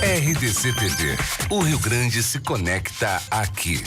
RDC TV. O Rio Grande se conecta aqui.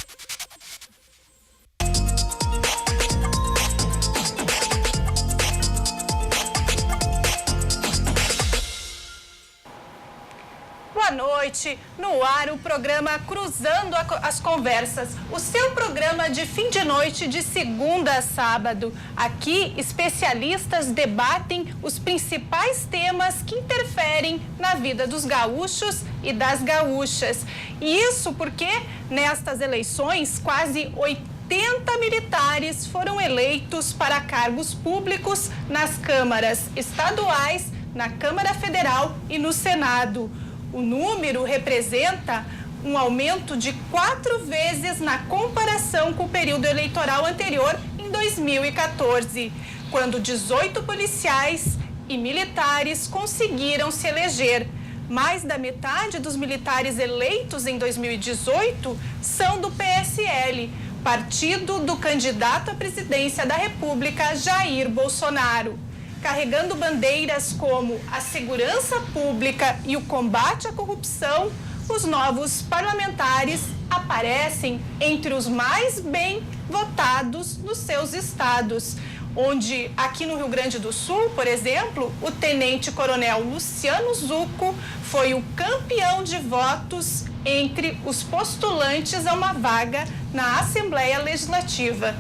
Boa noite, no ar o programa Cruzando as Conversas, o seu programa de fim de noite de segunda a sábado. Aqui, especialistas debatem os principais temas que interferem na vida dos gaúchos e das gaúchas. E isso porque, nestas eleições, quase 80 militares foram eleitos para cargos públicos nas câmaras estaduais, na Câmara Federal e no Senado. O número representa um aumento de 4 vezes na comparação com o período eleitoral anterior, em 2014, quando 18 policiais e militares conseguiram se eleger. Mais da metade dos militares eleitos em 2018 são do PSL, partido do candidato à presidência da República, Jair Bolsonaro. Carregando bandeiras como a segurança pública e o combate à corrupção, os novos parlamentares aparecem entre os mais bem votados nos seus estados, onde aqui no Rio Grande do Sul, por exemplo, o tenente-coronel Luciano Zucco foi o campeão de votos entre os postulantes a uma vaga na Assembleia Legislativa.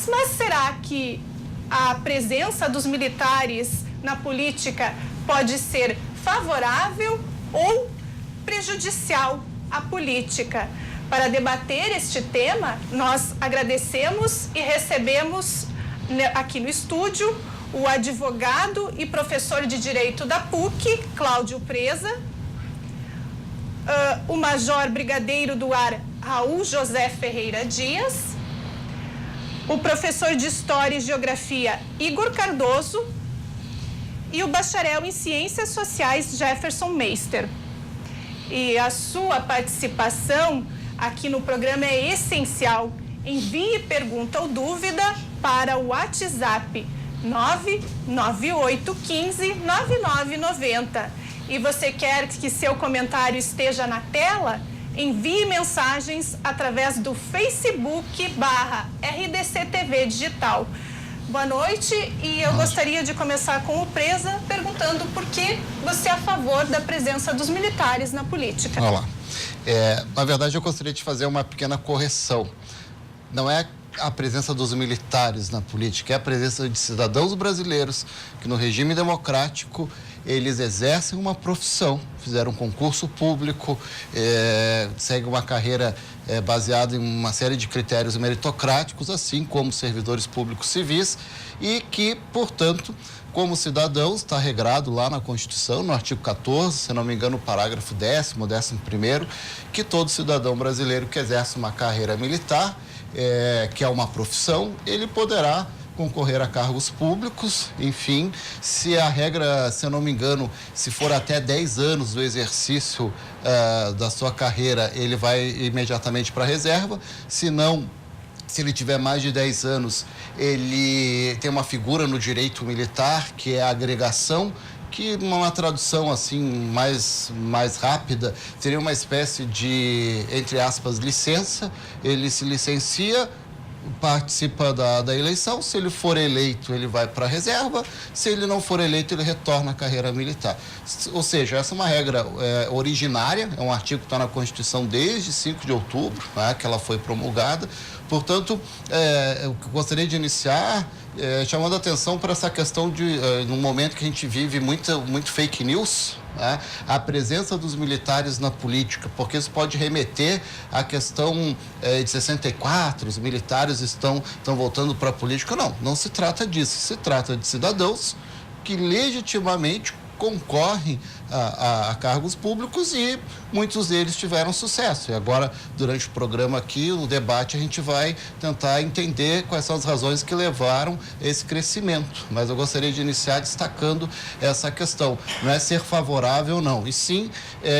Mas será que a presença dos militares na política pode ser favorável ou prejudicial à política? Para debater este tema, nós agradecemos e recebemos aqui no estúdio o advogado e professor de Direito da PUC, Cláudio Preza, o major brigadeiro do ar, Raul José Ferreira Dias, o professor de História e Geografia, Igor Cardoso, e o bacharel em Ciências Sociais, Jefferson Meister. E a sua participação aqui no programa é essencial. Envie pergunta ou dúvida para o WhatsApp 99815-9990. E você quer que seu comentário esteja na tela? Envie mensagens através do Facebook/RDC TV Digital. Boa noite, e eu gostaria de começar com o Preza perguntando por que você é a favor da presença dos militares na política. Olá. Na verdade, eu gostaria de fazer uma pequena correção. Não é a presença dos militares na política, é a presença de cidadãos brasileiros que no regime democrático eles exercem uma profissão, fizeram um concurso público, seguem uma carreira baseada em uma série de critérios meritocráticos, assim como servidores públicos civis, e que, portanto, como cidadãos, está regrado lá na Constituição, no artigo 14, se não me engano, o parágrafo 10º, 11º, que todo cidadão brasileiro que exerce uma carreira militar, que é uma profissão, ele poderá concorrer a cargos públicos. Enfim, se a regra, se eu não me engano, se for até 10 anos do exercício da sua carreira, ele vai imediatamente para a reserva. Se não, se ele tiver mais de 10 anos, ele tem uma figura no direito militar, que é a agregação, que numa tradução assim mais rápida seria uma espécie de, entre aspas, licença. Ele se licencia, participa da eleição. Se ele for eleito, ele vai para a reserva. Se ele não for eleito, ele retorna à carreira militar. Ou seja, essa é uma regra originária, é um artigo que está na Constituição desde 5 de outubro, né, que ela foi promulgada. Portanto, eu gostaria de iniciar chamando a atenção para essa questão de, num momento que a gente vive muito fake news, né? A presença dos militares na política, porque isso pode remeter à questão de 64, os militares estão voltando para a política. Não se trata disso, se trata de cidadãos que legitimamente concorrem a cargos públicos e muitos deles tiveram sucesso. E agora, durante o programa aqui, o debate, a gente vai tentar entender quais são as razões que levaram a esse crescimento. Mas eu gostaria de iniciar destacando essa questão. Não é ser favorável, não. E sim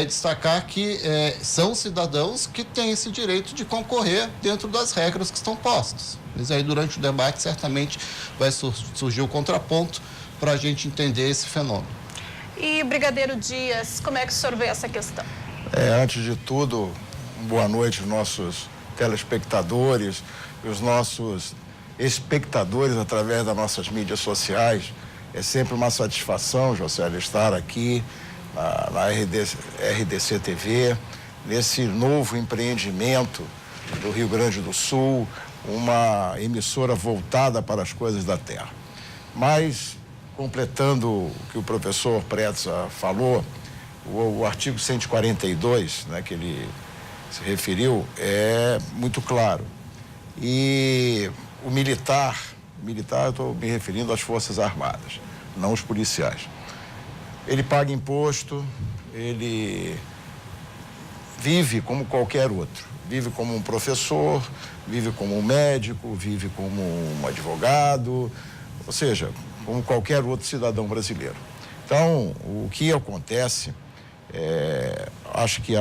destacar que são cidadãos que têm esse direito de concorrer dentro das regras que estão postas. Mas aí, durante o debate, certamente vai surgir o contraponto para a gente entender esse fenômeno. E, Brigadeiro Dias, como é que o senhor vê essa questão? Antes de tudo, boa noite aos nossos telespectadores e os nossos espectadores através das nossas mídias sociais. É sempre uma satisfação, Jocélio, estar aqui na RDC TV, nesse novo empreendimento do Rio Grande do Sul, uma emissora voltada para as coisas da terra. Mas, completando o que o professor Pretza falou, o artigo 142, né, que ele se referiu, é muito claro. E o militar, eu estou me referindo às Forças Armadas, não os policiais. Ele paga imposto, ele vive como qualquer outro. Vive como um professor, vive como um médico, vive como um advogado, ou seja, como qualquer outro cidadão brasileiro. Então, o que acontece, acho que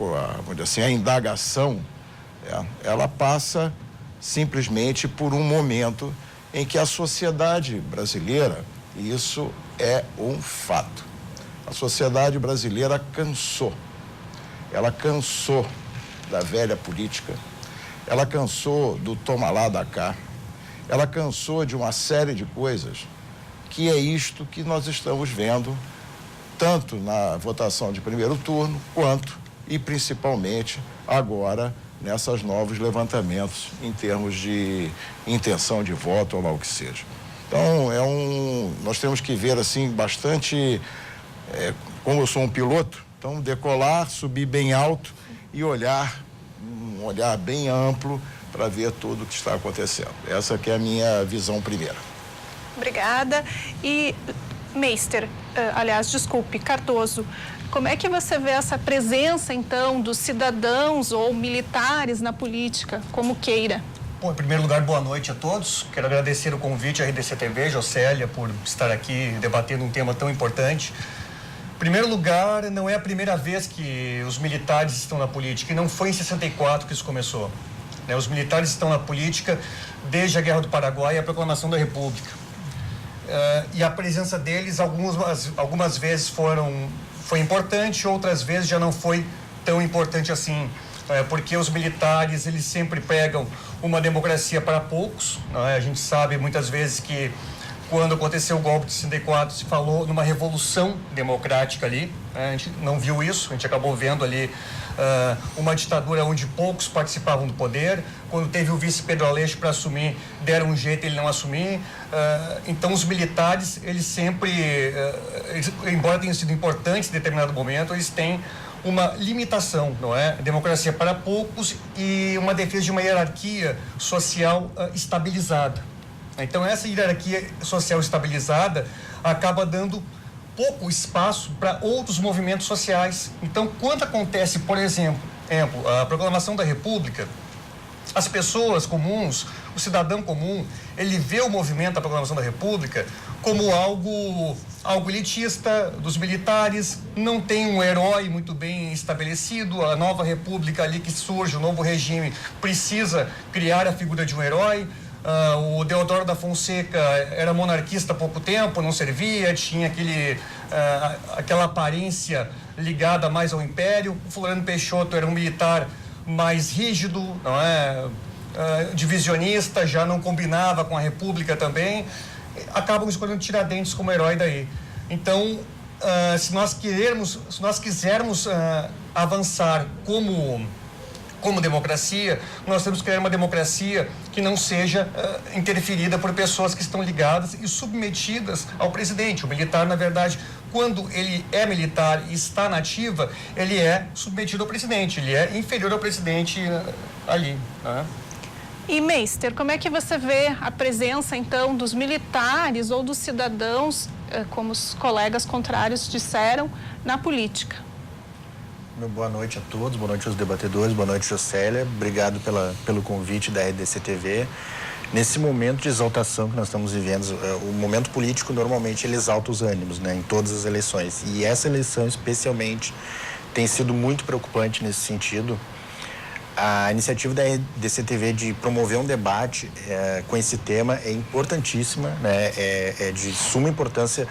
vamos dizer assim, a indagação, ela passa simplesmente por um momento em que a sociedade brasileira, e isso é um fato, a sociedade brasileira cansou. Ela cansou da velha política, ela cansou do toma lá da cá, ela cansou de uma série de coisas que é isto que nós estamos vendo, tanto na votação de primeiro turno, quanto e principalmente agora nessas novos levantamentos em termos de intenção de voto ou lá o que seja. Então, nós temos que ver assim bastante, como eu sou um piloto, então decolar, subir bem alto e um olhar bem amplo para ver tudo o que está acontecendo. Essa que é a minha visão primeira. Obrigada. E, Meister, Cardoso, como é que você vê essa presença, então, dos cidadãos ou militares na política, como queira? Bom, em primeiro lugar, boa noite a todos. Quero agradecer o convite à RDC TV, Jocélia, por estar aqui debatendo um tema tão importante. Em primeiro lugar, não é a primeira vez que os militares estão na política, e não foi em 64 que isso começou. Os militares estão na política desde a Guerra do Paraguai e a Proclamação da República. E a presença deles, algumas vezes foi importante, outras vezes já não foi tão importante assim. Porque os militares, eles sempre pregam uma democracia para poucos. A gente sabe muitas vezes que quando aconteceu o golpe de 64, se falou numa revolução democrática ali. A gente não viu isso, a gente acabou vendo ali uma ditadura onde poucos participavam do poder. Quando teve o vice Pedro Aleixo para assumir, deram um jeito ele não assumir. Então, os militares, eles sempre, embora tenham sido importantes em determinado momento, eles têm uma limitação, não é? Democracia para poucos e uma defesa de uma hierarquia social estabilizada. Então, essa hierarquia social estabilizada acaba dando pouco espaço para outros movimentos sociais. Então, quando acontece, por exemplo, a Proclamação da República, as pessoas comuns, o cidadão comum, ele vê o movimento da Proclamação da República como algo elitista dos militares, não tem um herói muito bem estabelecido. A nova república ali que surge, o novo regime, precisa criar a figura de um herói. O Deodoro da Fonseca era monarquista há pouco tempo, não servia, tinha aquela aparência ligada mais ao império. O Floriano Peixoto era um militar mais rígido, não é? Divisionista, já não combinava com a República também. Acabam escolhendo Tiradentes como herói daí. Então, se nós quisermos avançar como democracia, nós temos que criar uma democracia que não seja interferida por pessoas que estão ligadas e submetidas ao presidente. O militar, na verdade, quando ele é militar e está na ativa, ele é submetido ao presidente, ele é inferior ao presidente ali, né? E, Meister, como é que você vê a presença, então, dos militares ou dos cidadãos, como os colegas contrários disseram, na política? Boa noite a todos, boa noite aos debatedores, boa noite, Jocélia. Obrigado pelo convite da RDC TV. Nesse momento de exaltação que nós estamos vivendo, o momento político normalmente ele exalta os ânimos, né, em todas as eleições. E essa eleição especialmente tem sido muito preocupante nesse sentido. A iniciativa da RDC TV de promover um debate com esse tema é importantíssima, né, é de suma importância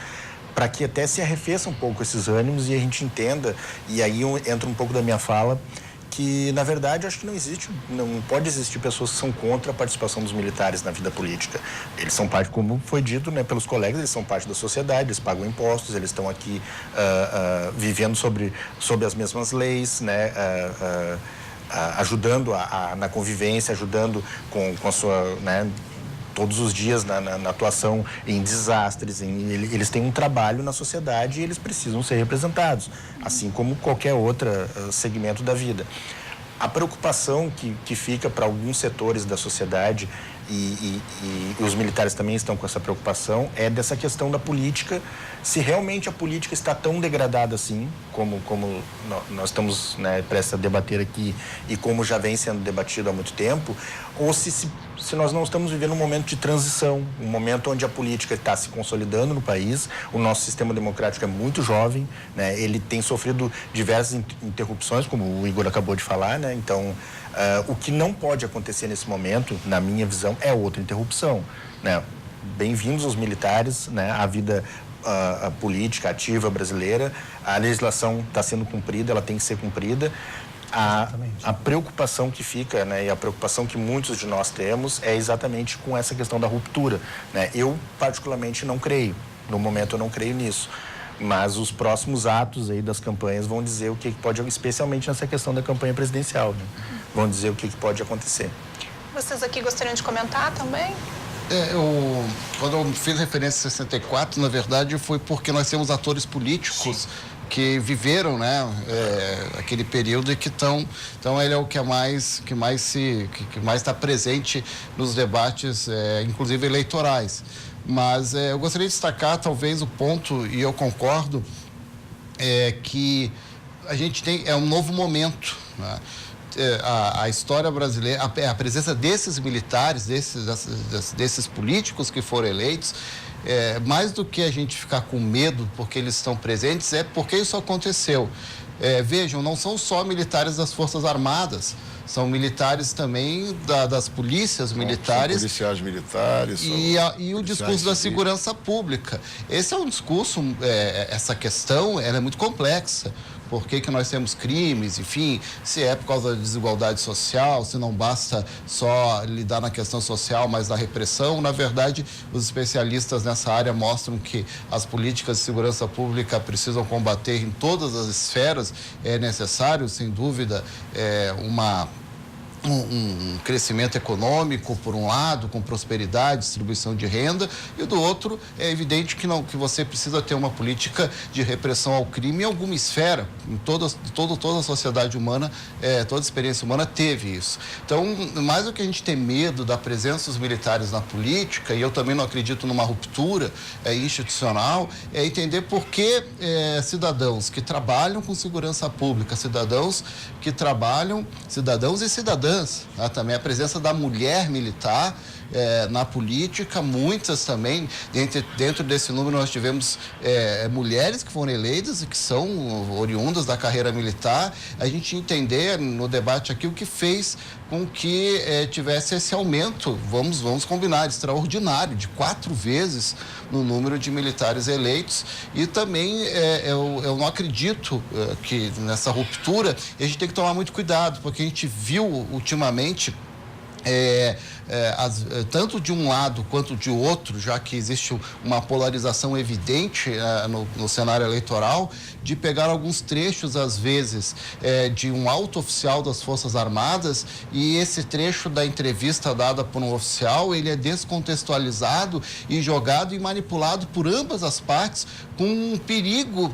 para que até se arrefeça um pouco esses ânimos e a gente entenda, e aí entra um pouco da minha fala, que, na verdade, acho que não pode existir pessoas que são contra a participação dos militares na vida política. Eles são parte, como foi dito, né, pelos colegas, eles são parte da sociedade, eles pagam impostos, eles estão aqui vivendo sob as mesmas leis, né, ajudando na convivência, ajudando com a sua, né, todos os dias na atuação em desastres. Eles têm um trabalho na sociedade e eles precisam ser representados, assim como qualquer outro segmento da vida. A preocupação que fica para alguns setores da sociedade, e os militares também estão com essa preocupação, é dessa questão da política, se realmente a política está tão degradada assim, como nós estamos, né, prestes a debater aqui e como já vem sendo debatido há muito tempo, ou se nós não estamos vivendo um momento de transição, um momento onde a política está se consolidando no país. O nosso sistema democrático é muito jovem, né? Ele tem sofrido diversas interrupções, como o Igor acabou de falar, né? Então, o que não pode acontecer nesse momento, na minha visão, é outra interrupção, né? Bem-vindos os militares, né? À vida a política ativa brasileira. A legislação está sendo cumprida, ela tem que ser cumprida. A preocupação que fica, né, e a preocupação que muitos de nós temos é exatamente com essa questão da ruptura, né? Eu, particularmente, não creio. No momento, eu não creio nisso. Mas os próximos atos aí das campanhas vão dizer o que pode, especialmente nessa questão da campanha presidencial, né? Vão dizer o que pode acontecer. Vocês aqui gostariam de comentar também? Quando eu fiz referência a 64, na verdade, foi porque nós temos atores políticos que viveram, né, aquele período e que estão... Então, ele é o que mais está presente nos debates, inclusive eleitorais. Mas eu gostaria de destacar, talvez, o ponto, e eu concordo, que a gente tem... É um novo momento, né? A história brasileira, a presença desses militares, desses políticos que foram eleitos, mais do que a gente ficar com medo porque eles estão presentes, é porque isso aconteceu. Vejam, não são só militares das Forças Armadas, são militares também das polícias militares. São policiais militares. E o discurso da segurança pública. Esse é um discurso, essa questão, ela é muito complexa. Por que nós temos crimes, enfim, se é por causa da desigualdade social, se não basta só lidar na questão social, mas na repressão. Na verdade, os especialistas nessa área mostram que as políticas de segurança pública precisam combater em todas as esferas. É necessário, sem dúvida, um crescimento econômico, por um lado, com prosperidade, distribuição de renda, e do outro, é evidente que você precisa ter uma política de repressão ao crime em alguma esfera. Em toda a sociedade humana, toda a experiência humana teve isso. Então, mais do que a gente ter medo da presença dos militares na política, e eu também não acredito numa ruptura institucional, é entender por que cidadãos que trabalham com segurança pública, cidadãos e cidadãs, também a presença da mulher militar na política, muitas também, dentro desse número nós tivemos mulheres que foram eleitas e que são oriundas da carreira militar. A gente entender no debate aqui o que fez com que tivesse esse aumento, vamos combinar, extraordinário, de 4 vezes no número de militares eleitos. E também eu não acredito que nessa ruptura a gente tem que tomar muito cuidado, porque a gente viu ultimamente tanto de um lado quanto de outro, já que existe uma polarização evidente no cenário eleitoral, de pegar alguns trechos, às vezes, de um alto oficial das Forças Armadas, e esse trecho da entrevista dada por um oficial, ele é descontextualizado e jogado e manipulado por ambas as partes, com um perigo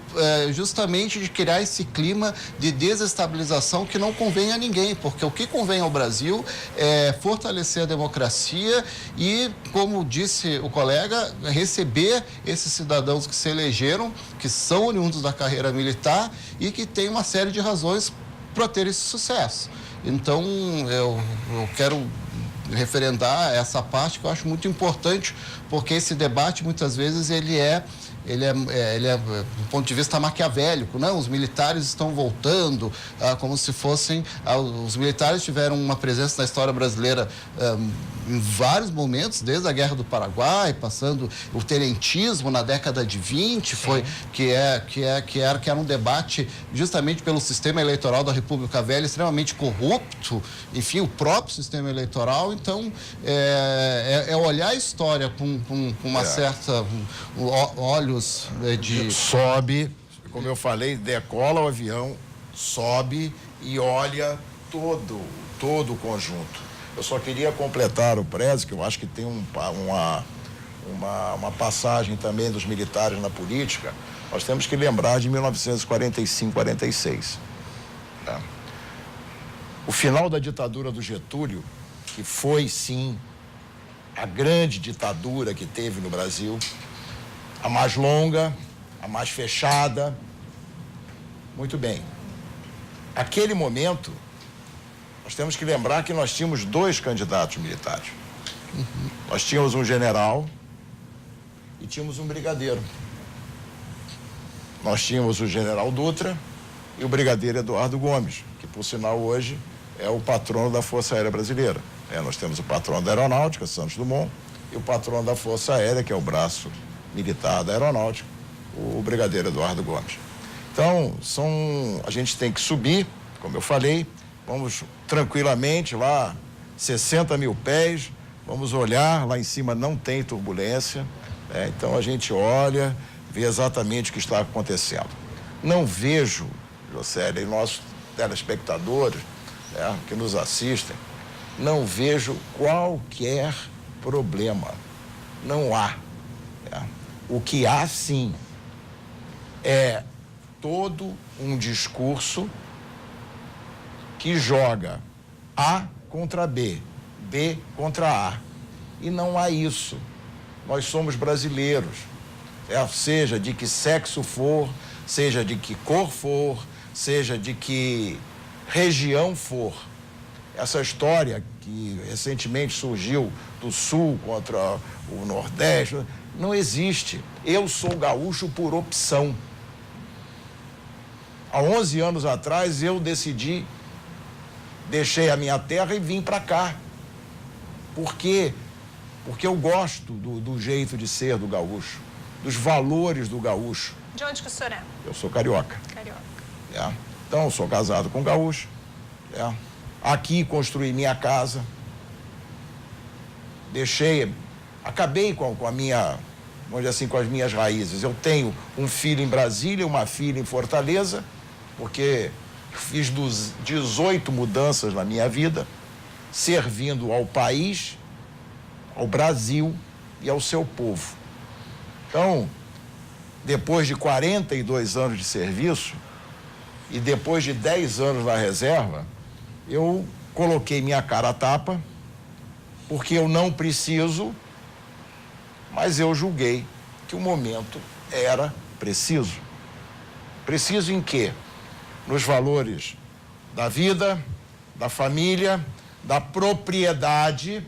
justamente de criar esse clima de desestabilização que não convém a ninguém, porque o que convém ao Brasil é fortalecer a democracia e, como disse o colega, receber esses cidadãos que se elegeram, que são oriundos da carreira militar e que têm uma série de razões para ter esse sucesso. Então, eu quero referendar essa parte que eu acho muito importante, porque esse debate, muitas vezes, ele é do ponto de vista maquiavélico, né? Os militares estão voltando como se fossem... os militares tiveram uma presença na história brasileira em vários momentos, desde a Guerra do Paraguai, passando o tenentismo na década de 20, que era um debate justamente pelo sistema eleitoral da República Velha extremamente corrupto, enfim, o próprio sistema eleitoral. Então, é olhar a história com uma certa olhos de... Sobe, como eu falei, decola o avião, sobe e olha todo o conjunto. Eu só queria completar o Prezi, que eu acho que tem uma passagem também dos militares na política. Nós temos que lembrar de 1945, 46. Tá? O final da ditadura do Getúlio, que foi, sim, a grande ditadura que teve no Brasil, a mais longa, a mais fechada. Muito bem. Aquele momento, nós temos que lembrar que nós tínhamos 2 candidatos militares. Nós tínhamos um general e tínhamos um brigadeiro. Nós tínhamos o general Dutra e o brigadeiro Eduardo Gomes, que, por sinal, hoje é o patrono da Força Aérea Brasileira. Nós temos o patrono da Aeronáutica, Santos Dumont, e o patrono da Força Aérea, que é o braço militar da Aeronáutica, o brigadeiro Eduardo Gomes. Então, a gente tem que subir, como eu falei, vamos tranquilamente lá, 60 mil pés, vamos olhar, lá em cima não tem turbulência, então a gente olha, vê exatamente o que está acontecendo. Não vejo, Jocélio, e nossos telespectadores que nos assistem, não vejo qualquer problema. Não há. O que há, sim, é todo um discurso que joga A contra B, B contra A. E não há isso. Nós somos brasileiros. Seja de que sexo for, seja de que cor for, seja de que região for. Essa história que recentemente surgiu do Sul contra o Nordeste, não existe. Eu sou gaúcho por opção. Há 11 anos atrás eu decidi, deixei a minha terra e vim para cá. Por quê? Porque eu gosto do jeito de ser do gaúcho, dos valores do gaúcho. De onde que o senhor é? Eu sou carioca. Carioca. Então, eu sou casado com gaúcho. Aqui construí minha casa. Acabei com a minha, vamos dizer assim, com as minhas raízes. Eu tenho um filho em Brasília, uma filha em Fortaleza, porque fiz 18 mudanças na minha vida, servindo ao país, ao Brasil e ao seu povo. Então, depois de 42 anos de serviço e depois de 10 anos na reserva, eu coloquei minha cara a tapa, porque eu não preciso, mas eu julguei que o momento era preciso. Preciso em quê? Nos valores da vida, da família, da propriedade,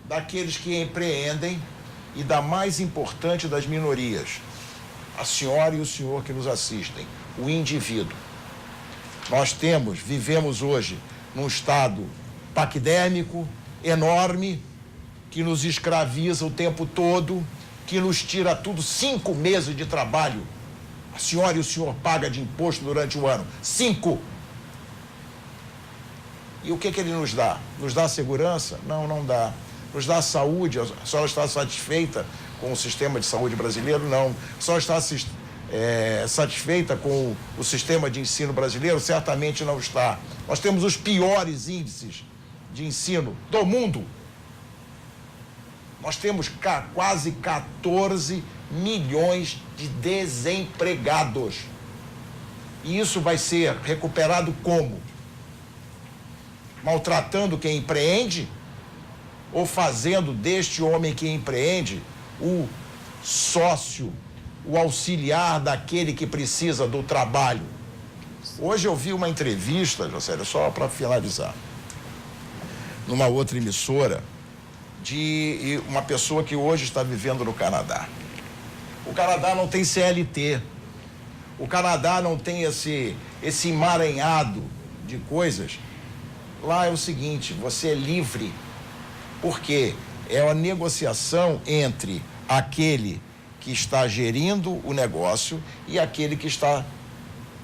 daqueles que empreendem e da mais importante das minorias, a senhora e o senhor que nos assistem, o indivíduo. Nós vivemos hoje num estado paquidérmico, enorme, que nos escraviza o tempo todo, que nos tira tudo, 5 meses de trabalho. A senhora e o senhor pagam de imposto durante o ano. 5. E o que ele nos dá? Nos dá segurança? Não, não dá. Nos dá saúde? A senhora está satisfeita com o sistema de saúde brasileiro? Não. A senhora está satisfeita com o sistema de ensino brasileiro? Certamente não está. Nós temos os piores índices de ensino do mundo. Nós temos quase 14 milhões de desempregados. E isso vai ser recuperado como? Maltratando quem empreende? Ou fazendo deste homem que empreende o sócio, o auxiliar daquele que precisa do trabalho? Hoje eu vi uma entrevista, José, só para finalizar, numa outra emissora, de uma pessoa que hoje está vivendo no Canadá. O Canadá não tem CLT. O Canadá não tem esse emaranhado de coisas. Lá é o seguinte, você é livre porque é uma negociação entre aquele que está gerindo o negócio e aquele que está,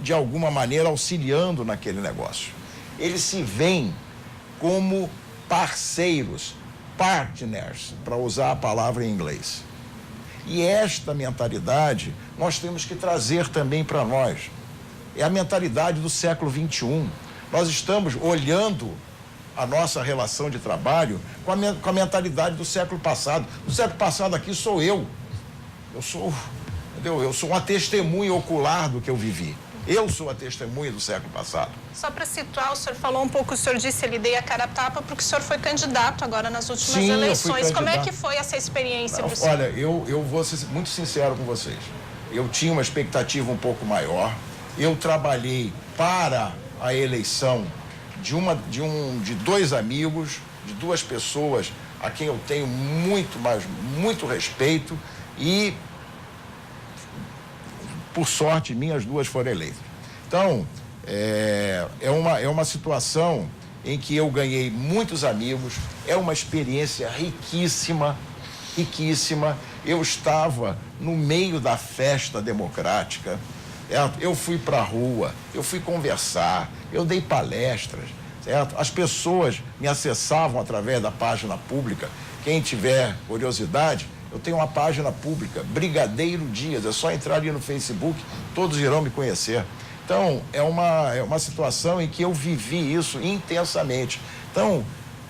de alguma maneira, auxiliando naquele negócio. Eles se veem como parceiros, partners, para usar a palavra em inglês. E esta mentalidade nós temos que trazer também para nós. É a mentalidade do século XXI. Nós estamos olhando a nossa relação de trabalho com a mentalidade do século passado. No século passado aqui sou eu. Eu sou uma testemunha ocular do que eu vivi. Eu sou a testemunha do século passado. Só para situar, o senhor falou um pouco, o senhor disse ali, dei a cara a tapa, porque o senhor foi candidato agora nas últimas eleições. Como é que foi essa experiência para o senhor? Olha, eu vou ser muito sincero com vocês. Eu tinha uma expectativa um pouco maior. Eu trabalhei para a eleição de dois amigos, de duas pessoas a quem eu tenho muito respeito e, por sorte minha, as duas foram eleitas. Então, é uma situação em que eu ganhei muitos amigos, é uma experiência riquíssima. Eu estava no meio da festa democrática. Eu fui para a rua, eu fui conversar, eu dei palestras, certo? As pessoas me acessavam através da página pública. Quem tiver curiosidade, eu tenho uma página pública, Brigadeiro Dias, é só entrar ali no Facebook, todos irão me conhecer. Então, é uma situação em que eu vivi isso intensamente. Então,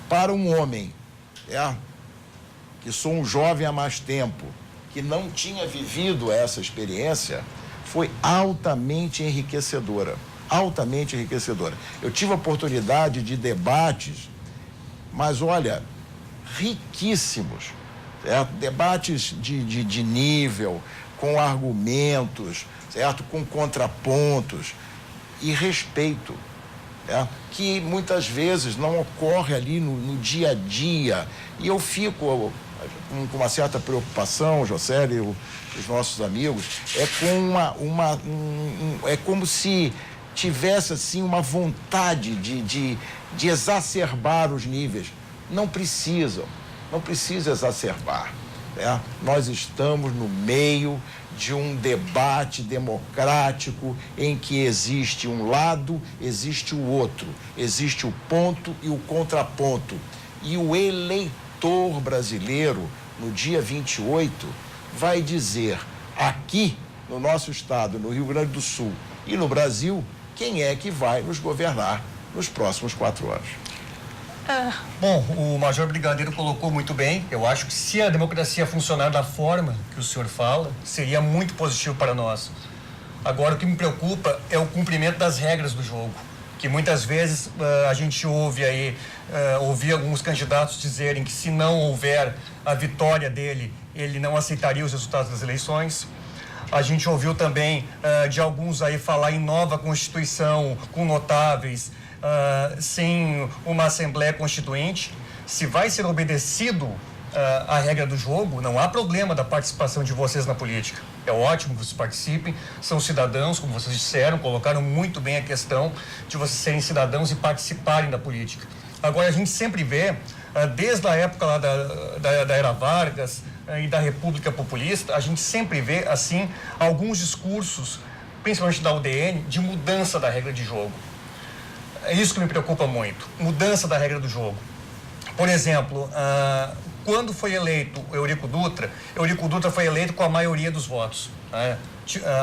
para um homem, que sou um jovem há mais tempo, que não tinha vivido essa experiência, foi altamente enriquecedora. Eu tive a oportunidade de debates, mas olha, riquíssimos, certo? Debates de nível, com argumentos, certo? Com contrapontos e respeito, que muitas vezes não ocorre ali no dia a dia. E eu fico com uma certa preocupação, Josélio e os nossos amigos, é como se tivesse assim uma vontade de exacerbar os níveis. Não precisa exacerbar. Nós estamos no meio de um debate democrático em que existe um lado, existe o outro, existe o ponto e o contraponto. E o eleitor brasileiro, no dia 28, vai dizer aqui no nosso estado, no Rio Grande do Sul e no Brasil, quem é que vai nos governar nos próximos 4 anos. Bom, o Major Brigadeiro colocou muito bem. Eu acho que se a democracia funcionar da forma que o senhor fala, seria muito positivo para nós. Agora, o que me preocupa é o cumprimento das regras do jogo, que muitas vezes a gente ouve alguns candidatos dizerem que se não houver a vitória dele, ele não aceitaria os resultados das eleições. A gente ouviu também de alguns aí falar em nova Constituição, com notáveis, sem uma Assembleia Constituinte. Se vai ser obedecido a regra do jogo, não há problema da participação de vocês na política. É ótimo que vocês participem, são cidadãos, como vocês disseram, colocaram muito bem a questão de vocês serem cidadãos e participarem da política. Agora, a gente sempre vê, desde a época lá da Era Vargas e da República Populista, a gente sempre vê, assim, alguns discursos, principalmente da UDN, de mudança da regra de jogo. É isso que me preocupa muito, mudança da regra do jogo. Por exemplo, quando foi eleito o Eurico Dutra foi eleito com a maioria dos votos.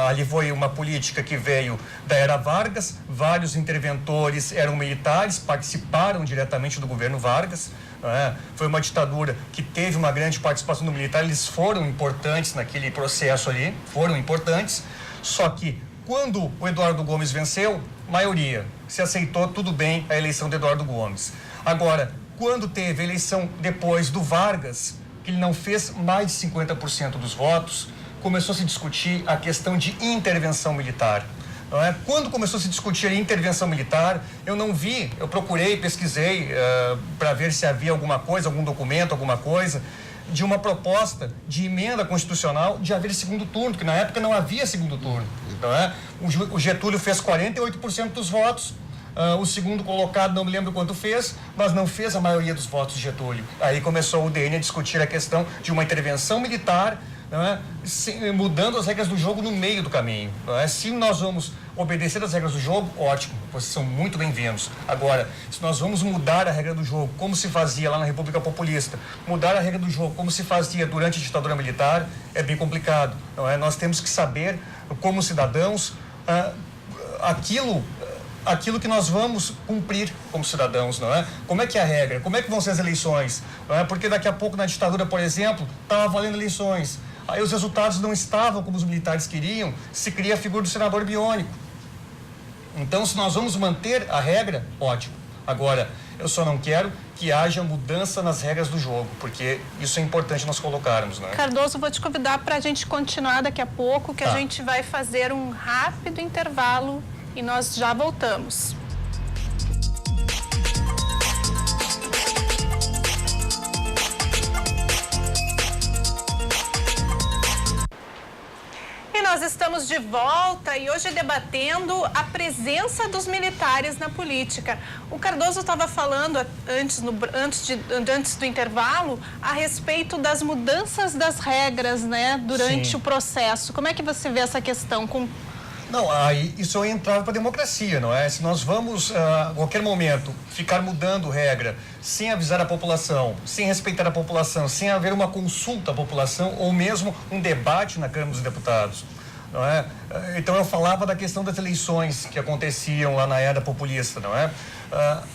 Ali foi uma política que veio da Era Vargas, vários interventores eram militares, participaram diretamente do governo Vargas. Foi uma ditadura que teve uma grande participação do militar, eles foram importantes naquele processo ali, só que quando o Eduardo Gomes venceu, maioria, se aceitou tudo bem a eleição de Eduardo Gomes. Agora, quando teve a eleição depois do Vargas, que ele não fez mais de 50% dos votos, começou a se discutir a questão de intervenção militar. Quando começou a se discutir a intervenção militar, eu não vi, eu procurei, pesquisei para ver se havia alguma coisa, algum documento, alguma coisa, de uma proposta de emenda constitucional de haver segundo turno, que na época não havia segundo turno. O Getúlio fez 48% dos votos, O segundo colocado, não me lembro quanto fez, mas não fez a maioria dos votos de Getúlio. Aí começou o UDN a discutir a questão de uma intervenção militar, não é? Mudando as regras do jogo no meio do caminho. Não é? Se nós vamos obedecer as regras do jogo, ótimo, vocês são muito bem-vindos. Agora, se nós vamos mudar a regra do jogo, como se fazia lá na República Populista, mudar a regra do jogo como se fazia durante a ditadura militar, é bem complicado. Não é? Nós temos que saber, como cidadãos, aquilo que nós vamos cumprir como cidadãos, não é? Como é que é a regra? Como é que vão ser as eleições? Não é? Porque daqui a pouco na ditadura, por exemplo, estava valendo eleições. Aí os resultados não estavam como os militares queriam, se cria a figura do senador biônico. Então, se nós vamos manter a regra, ótimo. Agora, eu só não quero que haja mudança nas regras do jogo, porque isso é importante nós colocarmos, né? Cardoso, vou te convidar para a gente continuar daqui a pouco, que a gente vai fazer um rápido intervalo e nós já voltamos. E nós estamos de volta e hoje debatendo a presença dos militares na política. O Cardoso estava falando antes do intervalo a respeito das mudanças das regras, né, durante o processo. Como é que você vê essa questão? Não, aí isso é entrave para a democracia, não é? Se nós vamos, a qualquer momento, ficar mudando regra sem avisar a população, sem respeitar a população, sem haver uma consulta à população ou mesmo um debate na Câmara dos Deputados, não é? Então eu falava da questão das eleições que aconteciam lá na era populista, não é?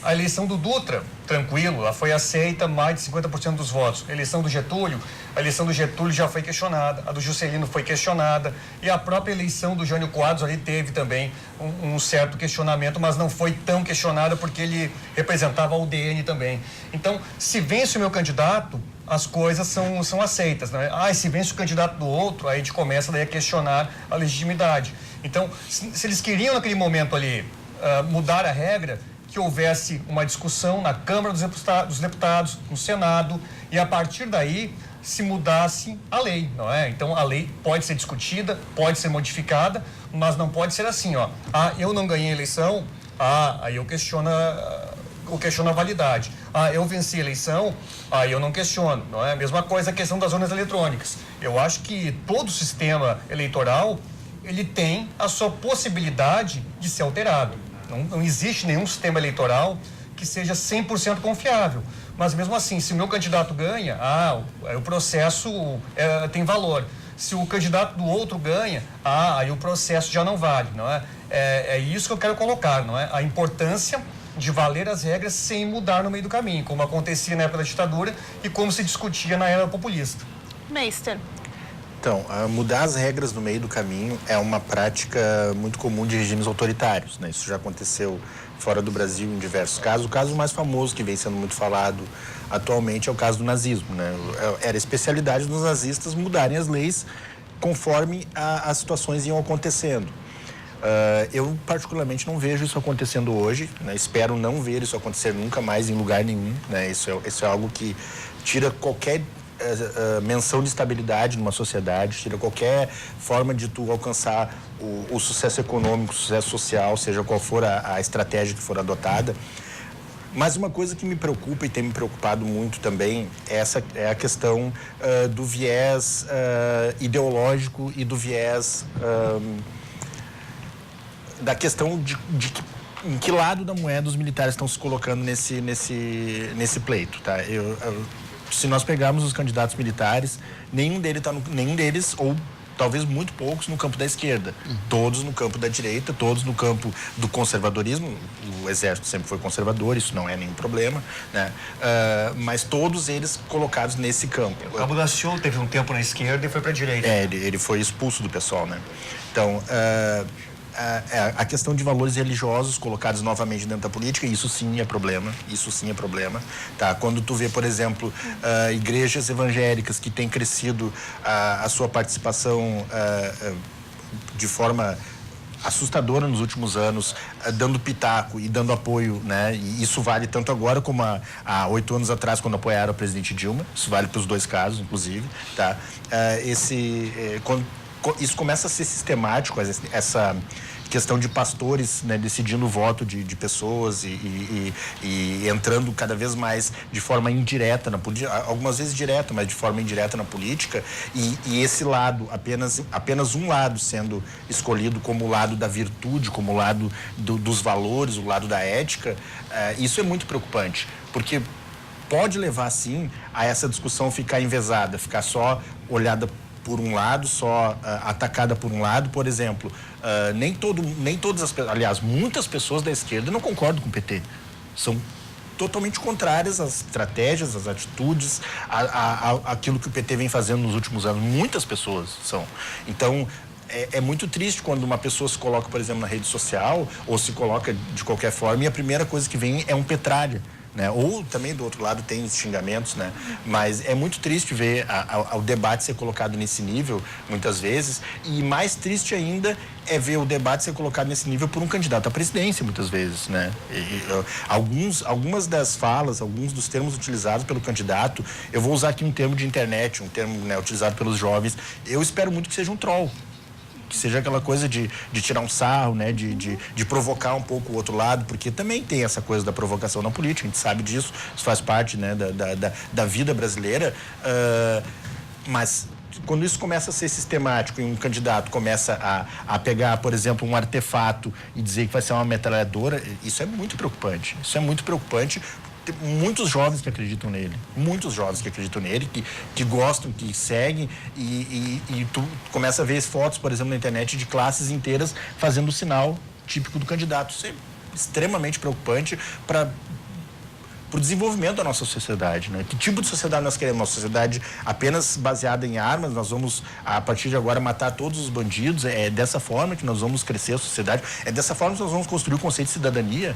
A eleição do Dutra, tranquilo, ela foi aceita mais de 50% dos votos. A eleição do Getúlio, já foi questionada, a do Juscelino foi questionada e a própria eleição do Jânio Quadros ali teve também um certo questionamento, mas não foi tão questionada porque ele representava a UDN também. Então, se vence o meu candidato, as coisas são aceitas, né? Se vence o candidato do outro, aí a gente começa daí a questionar a legitimidade. Então, se eles queriam naquele momento ali mudar a regra, que houvesse uma discussão na Câmara dos Deputados, no Senado, e a partir daí se mudasse a lei, não é? Então a lei pode ser discutida, pode ser modificada, mas não pode ser assim, ó. Eu não ganhei a eleição, aí eu questiono a validade. Eu venci a eleição, aí eu não questiono, não é? A mesma coisa a questão das urnas eletrônicas. Eu acho que todo sistema eleitoral, ele tem a sua possibilidade de ser alterado. Não existe nenhum sistema eleitoral que seja 100% confiável. Mas mesmo assim, se o meu candidato ganha, o processo tem valor. Se o candidato do outro ganha, aí o processo já não vale, não é? É isso que eu quero colocar, não é? A importância de valer as regras sem mudar no meio do caminho, como acontecia na época da ditadura e como se discutia na era populista. Meister. Então, mudar as regras no meio do caminho é uma prática muito comum de regimes autoritários, né? Isso já aconteceu fora do Brasil em diversos casos. O caso mais famoso que vem sendo muito falado atualmente é o caso do nazismo, né? Era especialidade dos nazistas mudarem as leis conforme as situações iam acontecendo. Eu, particularmente, não vejo isso acontecendo hoje, né? Espero não ver isso acontecer nunca mais em lugar nenhum, né? Isso é algo que tira qualquer menção de estabilidade numa sociedade, tira qualquer forma de tu alcançar o sucesso econômico, o sucesso social, seja qual for a estratégia que for adotada. Mas uma coisa que me preocupa e tem me preocupado muito também é a questão do viés ideológico e do viés da questão de em que lado da moeda os militares estão se colocando nesse pleito, tá? Se nós pegarmos os candidatos militares, nenhum deles, ou talvez muito poucos, no campo da esquerda. Todos no campo da direita, todos no campo do conservadorismo. O Exército sempre foi conservador, isso não é nenhum problema, né? Mas todos eles colocados nesse campo. O Cabo da Ciolo teve um tempo na esquerda e foi para a direita. Ele foi expulso do pessoal, né? Então, a questão de valores religiosos colocados novamente dentro da política, isso sim é problema, tá? Quando tu vê, por exemplo, igrejas evangélicas que têm crescido a sua participação de forma assustadora nos últimos anos, dando pitaco e dando apoio, né? E isso vale tanto agora como há 8 anos atrás, quando apoiaram a presidente Dilma. Isso vale para os dois casos, inclusive, tá? isso começa a ser sistemático, essa questão de pastores, né, decidindo o voto de pessoas e entrando cada vez mais de forma indireta na política, algumas vezes direta, mas de forma indireta na política, e esse lado, apenas um lado sendo escolhido como o lado da virtude, como o lado dos valores, o lado da ética, isso é muito preocupante, porque pode levar, sim, a essa discussão ficar envesada, ficar só olhada por um lado, só atacada por um lado. Por exemplo, nem todas as pessoas, aliás, muitas pessoas da esquerda não concordam com o PT. São totalmente contrárias às estratégias, às atitudes, aquilo que o PT vem fazendo nos últimos anos. Muitas pessoas são. Então, é muito triste quando uma pessoa se coloca, por exemplo, na rede social, ou se coloca de qualquer forma, e a primeira coisa que vem é um petralha. Né? Ou também do outro lado tem xingamentos, né? Mas é muito triste ver o debate ser colocado nesse nível, muitas vezes, e mais triste ainda é ver o debate ser colocado nesse nível por um candidato à presidência, muitas vezes, né? Algumas das falas, alguns dos termos utilizados pelo candidato, eu vou usar aqui um termo de internet, um termo, né, utilizado pelos jovens, eu espero muito que seja um troll. Que seja aquela coisa de tirar um sarro, né? De provocar um pouco o outro lado, porque também tem essa coisa da provocação na política, a gente sabe disso, isso faz parte, né, da vida brasileira, mas quando isso começa a ser sistemático e um candidato começa a pegar, por exemplo, um artefato e dizer que vai ser uma metralhadora, isso é muito preocupante, muitos jovens que acreditam nele, que gostam, que seguem, e tu começa a ver fotos, por exemplo, na internet de classes inteiras fazendo o sinal típico do candidato. Isso é extremamente preocupante para o desenvolvimento da nossa sociedade, né? Que tipo de sociedade nós queremos? Uma sociedade apenas baseada em armas? Nós vamos, a partir de agora, matar todos os bandidos? É dessa forma que nós vamos crescer a sociedade? É dessa forma que nós vamos construir o conceito de cidadania?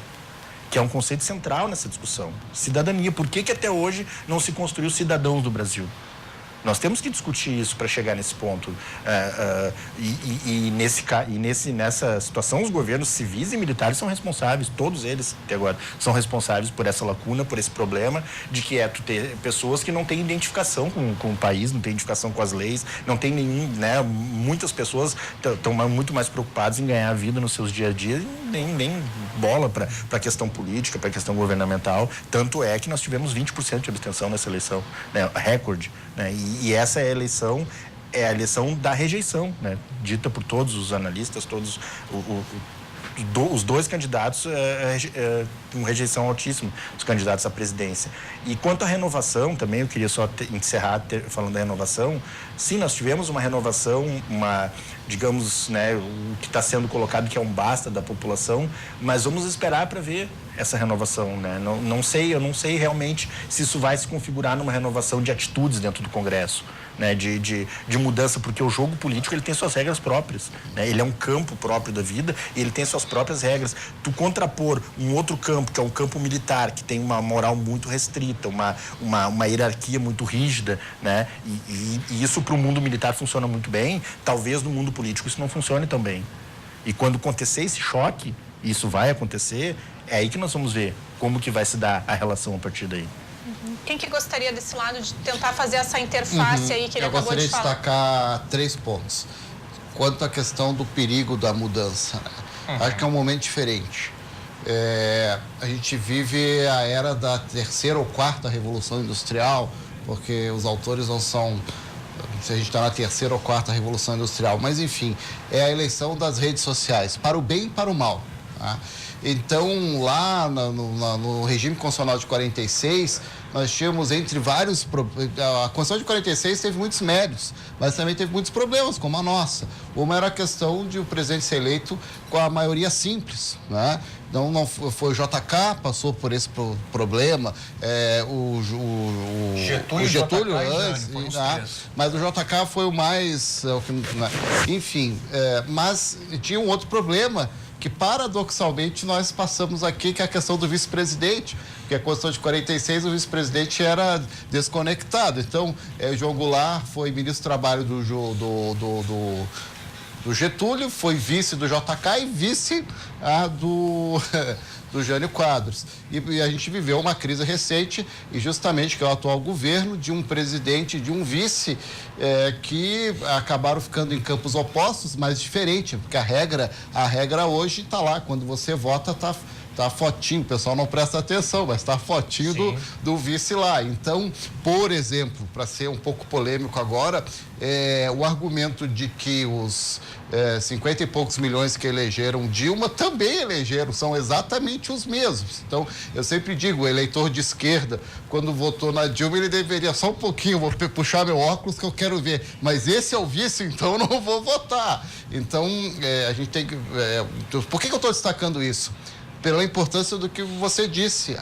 Que é um conceito central nessa discussão. Cidadania. Por que até hoje não se construiu cidadãos do Brasil? Nós temos que discutir isso para chegar nesse ponto. Nessa situação, os governos civis e militares são responsáveis, todos eles até agora, são responsáveis por essa lacuna, por esse problema de que tu ter pessoas que não têm identificação com o país, não têm identificação com as leis, não tem nenhum, né? Muitas pessoas estão muito mais preocupadas em ganhar a vida nos seus dia a dia, nem bola para a questão política, para a questão governamental. Tanto é que nós tivemos 20% de abstenção nessa eleição, né? Recorde, né? E essa é a eleição da rejeição, né? Dita por todos os analistas, todos os dois candidatos com rejeição altíssima, os candidatos à presidência. E quanto à renovação, também eu queria só encerrar falando da renovação. Sim, nós tivemos uma renovação, digamos, né, o que está sendo colocado que é um basta da população, mas vamos esperar para ver essa renovação, né? Eu não sei realmente se isso vai se configurar numa renovação de atitudes dentro do Congresso, né? De mudança, porque o jogo político ele tem suas regras próprias, né? Ele é um campo próprio da vida e ele tem suas próprias regras. Tu contrapor um outro campo, que é um campo militar, que tem uma moral muito restrita, uma hierarquia muito rígida, né? E isso para o mundo militar funciona muito bem, talvez no mundo político isso não funcione tão bem. E quando acontecer esse choque, isso vai acontecer, é aí que nós vamos ver como que vai se dar a relação a partir daí. Quem que gostaria desse lado de tentar fazer essa interface aí que ele acabou de falar? Eu gostaria de destacar 3 pontos. Quanto à questão do perigo da mudança, né? Acho que é um momento diferente. A gente vive a era da 3ª ou 4ª Revolução Industrial, porque os autores não são... se a gente está na 3ª ou 4ª Revolução Industrial, mas enfim, é a eleição das redes sociais, para o bem e para o mal, tá? Então, lá no regime constitucional de 46, nós tínhamos entre vários... A Constituição de 46 teve muitos méritos, mas também teve muitos problemas, como a nossa. Uma era a questão de o presidente ser eleito com a maioria simples, né? Então, não foi o JK, passou por esse problema, o Getúlio antes, mas o JK foi o mais... enfim, mas tinha um outro problema que, paradoxalmente, nós passamos aqui, que é a questão do vice-presidente, porque a Constituição de 46, o vice-presidente era desconectado. Então, João Goulart foi ministro do Trabalho do Getúlio, foi vice do JK e vice do Jânio Quadros. E a gente viveu uma crise recente, e justamente que é o atual governo, de um presidente e de um vice que acabaram ficando em campos opostos, mas diferente, porque a regra hoje está lá, quando você vota, tá a fotinho, o pessoal não presta atenção, mas está a fotinho do vice lá. Então, por exemplo, para ser um pouco polêmico agora, o argumento de que os 50 e poucos milhões que elegeram Dilma também elegeram, são exatamente os mesmos. Então, eu sempre digo, o eleitor de esquerda, quando votou na Dilma, ele deveria, só um pouquinho, vou puxar meu óculos que eu quero ver, mas esse é o vice, então eu não vou votar. Então, a gente tem que... por que eu estou destacando isso? Pela importância do que você disse,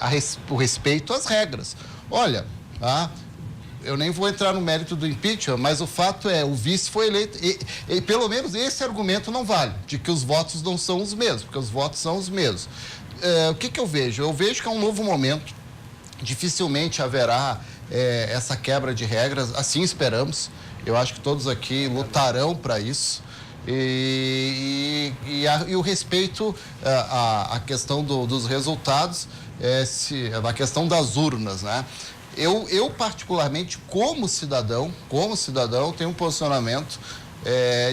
o respeito às regras. Olha, eu nem vou entrar no mérito do impeachment, mas o fato é, o vice foi eleito, e pelo menos esse argumento não vale, de que os votos não são os mesmos, porque os votos são os mesmos. O que eu vejo? Eu vejo que é um novo momento, dificilmente haverá essa quebra de regras, assim esperamos. Eu acho que todos aqui lutarão para isso. E o respeito à questão dos resultados, a questão das urnas, né? Eu particularmente, como cidadão, tenho um posicionamento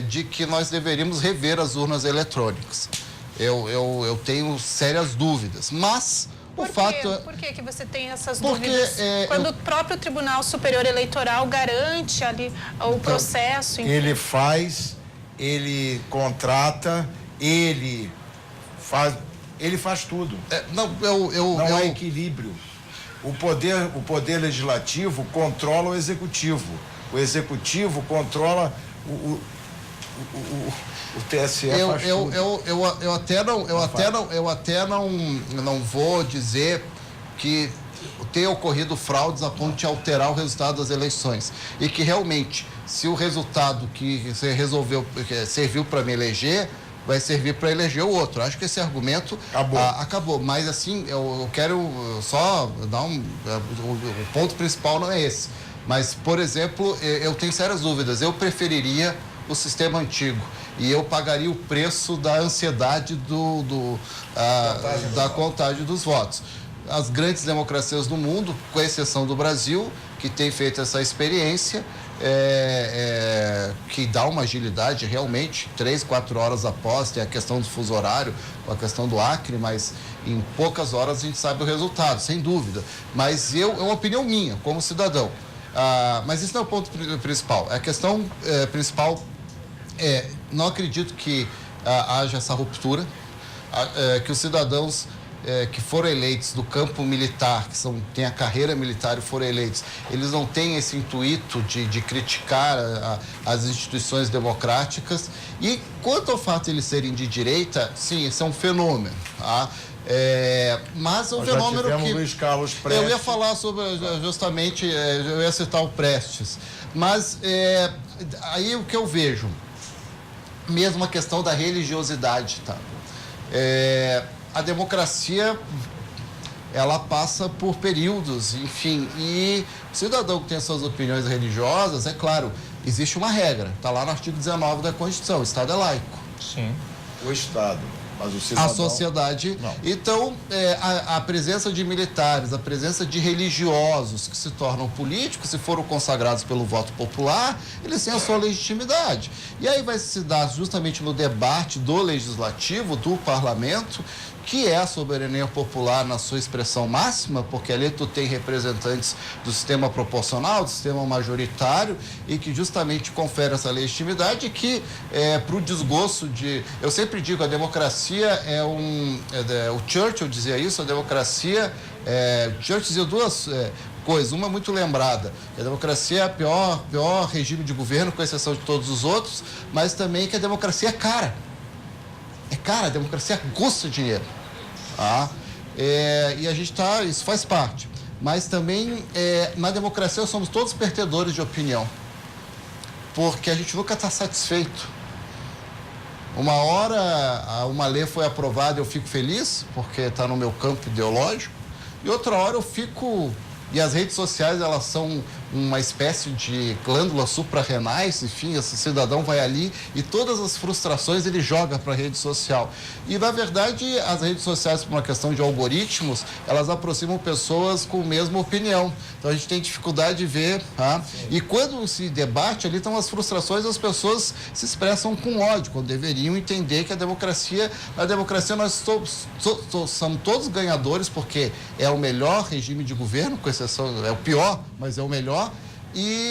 de que nós deveríamos rever as urnas eletrônicas. Eu tenho sérias dúvidas, mas... Por que você tem essas dúvidas? Quando o próprio Tribunal Superior Eleitoral garante ali o processo... Ele faz... Ele contrata, ele faz tudo. Não há equilíbrio. O poder legislativo controla o executivo. O executivo controla o TSE. Eu até não vou dizer que tenha ocorrido fraudes a ponto de alterar o resultado das eleições. E que realmente, se o resultado que você resolveu, que serviu para me eleger, vai servir para eleger o outro. Acho que esse argumento acabou. Mas, assim, eu quero só dar o ponto principal não é esse. Mas, por exemplo, eu tenho sérias dúvidas. Eu preferiria o sistema antigo. E eu pagaria o preço da ansiedade da contagem dos votos. As grandes democracias do mundo, com exceção do Brasil, que tem feito essa experiência, que dá uma agilidade realmente, 3, 4 horas após, tem a questão do fuso horário, a questão do Acre, mas em poucas horas a gente sabe o resultado, sem dúvida. Mas é uma opinião minha, como cidadão. Mas isso não é o ponto principal. A questão principal não acredito que haja essa ruptura, que os cidadãos que foram eleitos do campo militar, que têm a carreira militar e foram eleitos, eles não têm esse intuito de criticar as instituições democráticas. E quanto ao fato de eles serem de direita, sim, isso é um fenômeno. Mas é um fenômeno que... Luiz Carlos Prestes. Eu ia falar sobre, justamente, eu ia citar o Prestes. Mas aí o que eu vejo, mesmo a questão da religiosidade, tá? A democracia, ela passa por períodos, enfim, e o cidadão que tem suas opiniões religiosas, é claro, existe uma regra, está lá no artigo 19 da Constituição, o Estado é laico. Sim. O Estado, mas o cidadão... A sociedade... Não. Então, a presença de militares, a presença de religiosos que se tornam políticos, se foram consagrados pelo voto popular, eles têm a sua legitimidade. E aí vai se dar justamente no debate do legislativo, do parlamento, que é a soberania popular na sua expressão máxima, porque ali tu tem representantes do sistema proporcional, do sistema majoritário, e que justamente confere essa legitimidade que, para o desgosto de... Eu sempre digo, a democracia o Churchill dizia isso, a democracia... Churchill dizia duas coisas, uma muito lembrada, a democracia é o pior regime de governo, com exceção de todos os outros, mas também que a democracia é cara. A democracia custa dinheiro. E a gente isso faz parte. Mas também, na democracia, somos todos perdedores de opinião. Porque a gente nunca está satisfeito. Uma hora, uma lei foi aprovada e eu fico feliz, porque está no meu campo ideológico. E outra hora eu fico... E as redes sociais, elas são uma espécie de glândulas suprarrenais, enfim, esse cidadão vai ali e todas as frustrações ele joga para a rede social. E, na verdade, as redes sociais, por uma questão de algoritmos, elas aproximam pessoas com a mesma opinião. Então, a gente tem dificuldade de ver, tá? E quando se debate, ali estão as frustrações, as pessoas se expressam com ódio, quando deveriam entender que na democracia nós somos todos ganhadores, porque é o melhor regime de governo, com exceção, é o pior, mas é o melhor,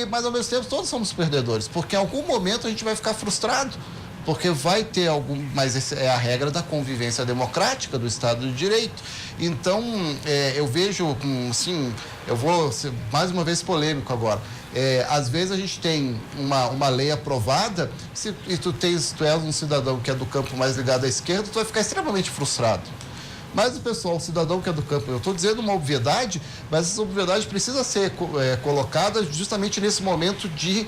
mas ao mesmo tempo todos somos perdedores, porque em algum momento a gente vai ficar frustrado, porque vai ter mas essa é a regra da convivência democrática do Estado de Direito. Então, eu vejo, assim, eu vou ser mais uma vez polêmico agora. Às vezes a gente tem uma lei aprovada e tu és um cidadão que é do campo mais ligado à esquerda, tu vai ficar extremamente frustrado. Mas o cidadão que é do campo, eu estou dizendo uma obviedade, mas essa obviedade precisa ser colocada justamente nesse momento de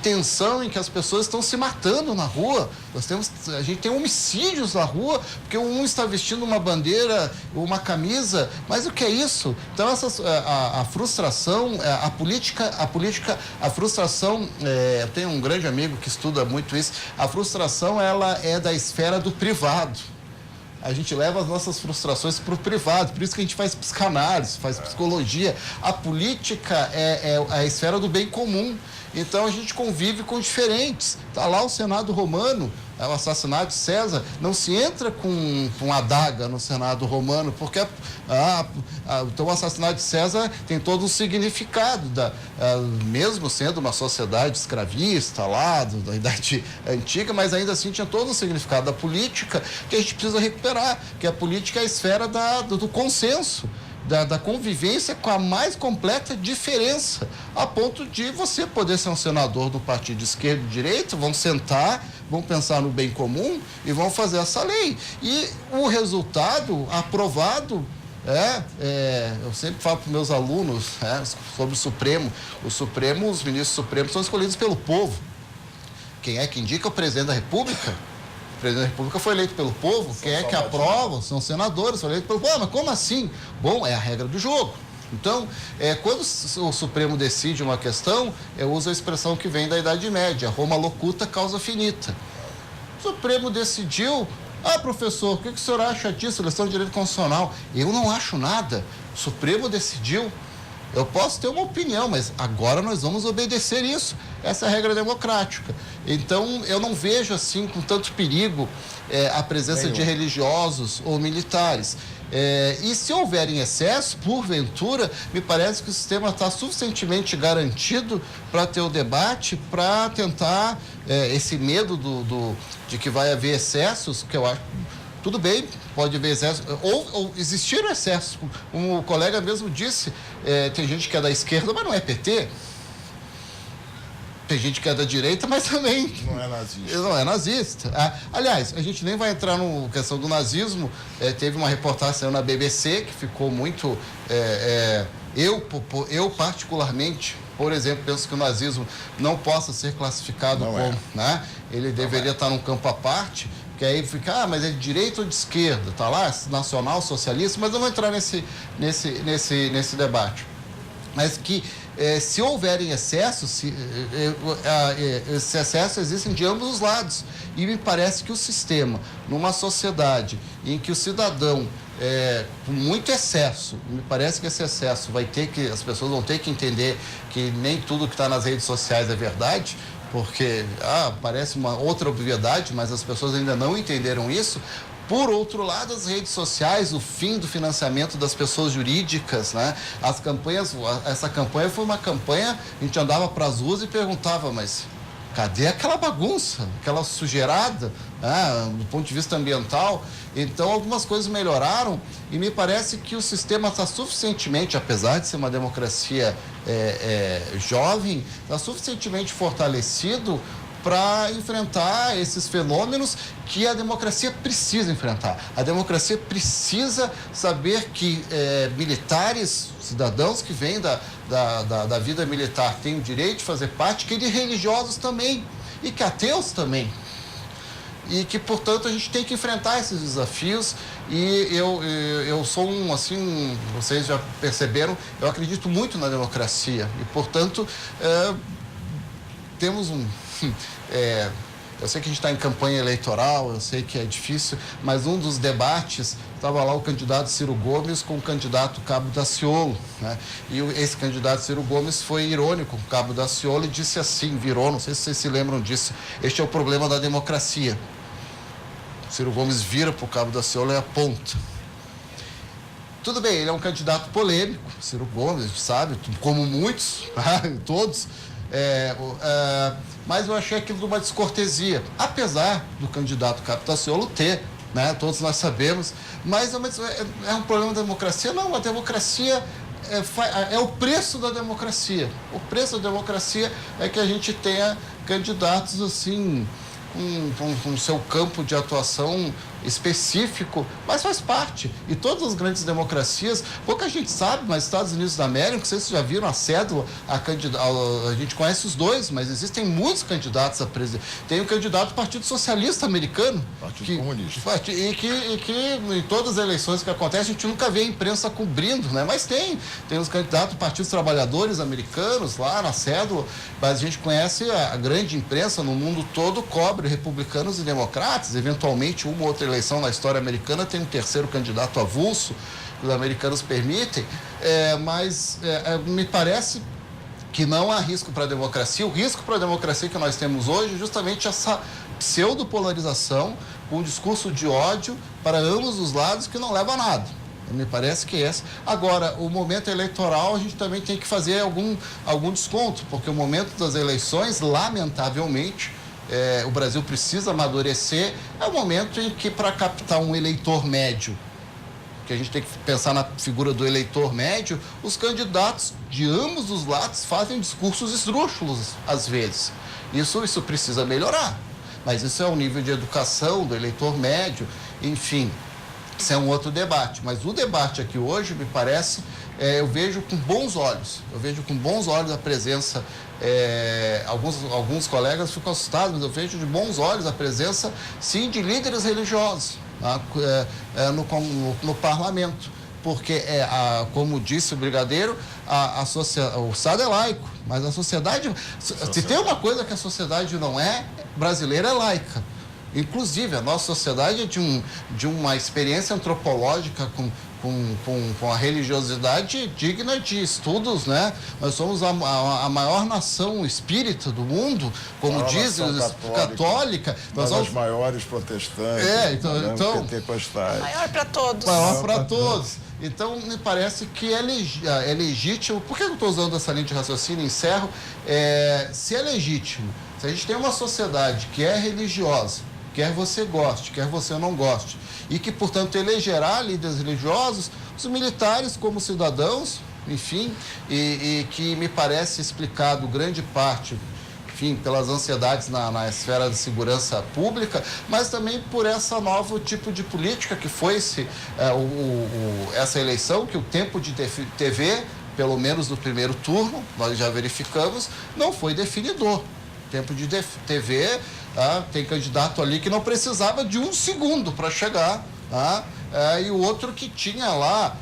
tensão em que as pessoas estão se matando na rua. A gente tem homicídios na rua, porque um está vestindo uma bandeira, uma camisa, mas o que é isso? Então, a frustração, a frustração, eu tenho um grande amigo que estuda muito isso, a frustração ela é da esfera do privado. A gente leva as nossas frustrações para o privado, por isso que a gente faz psicanálise, faz psicologia. A política é a esfera do bem comum, então a gente convive com diferentes. Está lá o Senado romano, o assassinato de César, não se entra com adaga no Senado romano, porque então o assassinato de César tem todo um significado, mesmo sendo uma sociedade escravista lá, da Idade Antiga, mas ainda assim tinha todo um significado da política que a gente precisa recuperar, que a política é a esfera do consenso. Da convivência com a mais completa diferença, a ponto de você poder ser um senador do partido de esquerda e direita, vão sentar, vão pensar no bem comum e vão fazer essa lei. E o resultado aprovado, eu sempre falo para os meus alunos sobre o Supremo. Os ministros supremos são escolhidos pelo povo. Quem é que indica? O presidente da República. O presidente da República foi eleito pelo povo, quem é que aprova? São senadores, foi eleito pelo povo. Mas como assim? Bom, é a regra do jogo. Então, quando o Supremo decide uma questão, eu uso a expressão que vem da Idade Média, Roma locuta, causa finita. O Supremo decidiu, professor, o que o senhor acha disso, questão de direito constitucional? Eu não acho nada. O Supremo decidiu. Eu posso ter uma opinião, mas agora nós vamos obedecer isso. Essa é a regra democrática. Então, eu não vejo assim com tanto perigo a presença de religiosos ou militares. E se houverem excesso, porventura, me parece que o sistema está suficientemente garantido para ter o debate, para tentar esse medo de que vai haver excessos, que eu acho... Tudo bem, pode haver excesso, ou existiram excessos. Como o colega mesmo disse, tem gente que é da esquerda, mas não é PT. Tem gente que é da direita, mas também não é nazista. Não é nazista. Aliás, a gente nem vai entrar na questão do nazismo. Teve uma reportagem na BBC que ficou muito... Eu particularmente, por exemplo, penso que o nazismo não possa ser classificado como... Né? Ele deveria estar num campo à parte, que aí fica, mas é de direita ou de esquerda? Está lá, nacional, socialista, mas eu vou entrar nesse debate. Mas que se houverem excessos, esses excessos existem de ambos os lados. E me parece que o sistema, numa sociedade em que o cidadão, com muito excesso, me parece que esse excesso as pessoas vão ter que entender que nem tudo que está nas redes sociais é verdade, porque parece uma outra obviedade, mas as pessoas ainda não entenderam isso. Por outro lado, as redes sociais, o fim do financiamento das pessoas jurídicas, né? As campanhas, essa campanha foi uma campanha, a gente andava para as ruas e perguntava, mas cadê aquela bagunça, aquela sujeirada, do ponto de vista ambiental? Então, algumas coisas melhoraram e me parece que o sistema está suficientemente, apesar de ser uma democracia jovem, está suficientemente fortalecido para enfrentar esses fenômenos que a democracia precisa enfrentar. A democracia precisa saber que militares, cidadãos que vêm da vida militar têm o direito de fazer parte, que de religiosos também, e que ateus também. e que, portanto, a gente tem que enfrentar esses desafios. E eu sou vocês já perceberam, eu acredito muito na democracia e, portanto, temos eu sei que a gente está em campanha eleitoral, eu sei que é difícil, mas um dos debates, estava lá o candidato Ciro Gomes com o candidato Cabo Daciolo, né? E esse candidato Ciro Gomes foi irônico com o Cabo Daciolo e disse assim, não sei se vocês se lembram disso, este é o problema da democracia. O Ciro Gomes vira para o Cabo Daciolo e aponta. Tudo bem, ele é um candidato polêmico, Ciro Gomes, a gente sabe, como muitos, todos, mas eu achei aquilo de uma descortesia, apesar do candidato Cabo Daciolo ter, né, todos nós sabemos, mas é um problema da democracia? Não, a democracia é o preço da democracia. O preço da democracia é que a gente tenha candidatos assim, com seu campo de atuação específico, mas faz parte. E todas as grandes democracias, pouca gente sabe, mas Estados Unidos da América, não sei se vocês já viram a cédula, a gente conhece os dois, mas existem muitos candidatos a presidente. Tem o candidato do Partido Socialista Americano. Partido Comunista. E que em todas as eleições que acontecem, a gente nunca vê a imprensa cobrindo, né? Mas tem os candidatos do Partido dos Trabalhadores Americanos lá na cédula, mas a gente conhece a grande imprensa no mundo todo, cobre republicanos e democratas, eventualmente uma ou outra eleição na história americana tem um terceiro candidato avulso, que os americanos permitem, mas me parece que não há risco para a democracia. O risco para a democracia que nós temos hoje é justamente essa pseudopolarização, com um discurso de ódio para ambos os lados que não leva a nada. Me parece que é esse. Agora, o momento eleitoral, a gente também tem que fazer algum desconto, porque o momento das eleições, lamentavelmente, o Brasil precisa amadurecer, é o momento em que, para captar um eleitor médio, que a gente tem que pensar na figura do eleitor médio, os candidatos de ambos os lados fazem discursos esdrúxulos, às vezes. Isso precisa melhorar, mas isso é o nível de educação do eleitor médio, enfim, isso é um outro debate. Mas o debate aqui hoje, me parece, eu vejo com bons olhos, a presença. Alguns colegas ficam assustados, mas eu vejo de bons olhos a presença, sim, de líderes religiosos, tá? no parlamento, porque, como disse o brigadeiro, o Estado é laico, mas a sociedade, se tem uma coisa que a sociedade não é, brasileira é laica. Inclusive, a nossa sociedade é de uma experiência antropológica com a religiosidade digna de estudos, né? Nós somos a maior nação espírita do mundo, como diz, católica. Nós somos os maiores protestantes. Então pentecostais. Maior para todos. Maior para todos. Então, me parece que é legítimo. Por que eu estou usando essa linha de raciocínio? Encerro. Se é legítimo, se a gente tem uma sociedade que é religiosa, quer você goste, quer você não goste, e que, portanto, elegerá líderes religiosos, os militares como cidadãos, enfim, e que me parece explicado grande parte, enfim, pelas ansiedades na esfera de segurança pública, mas também por essa nova tipo de política que foi essa eleição, que o tempo de TV, pelo menos no primeiro turno, nós já verificamos, não foi definidor. Tempo de TV, tem candidato ali que não precisava de um segundo para chegar, e o outro que tinha lá,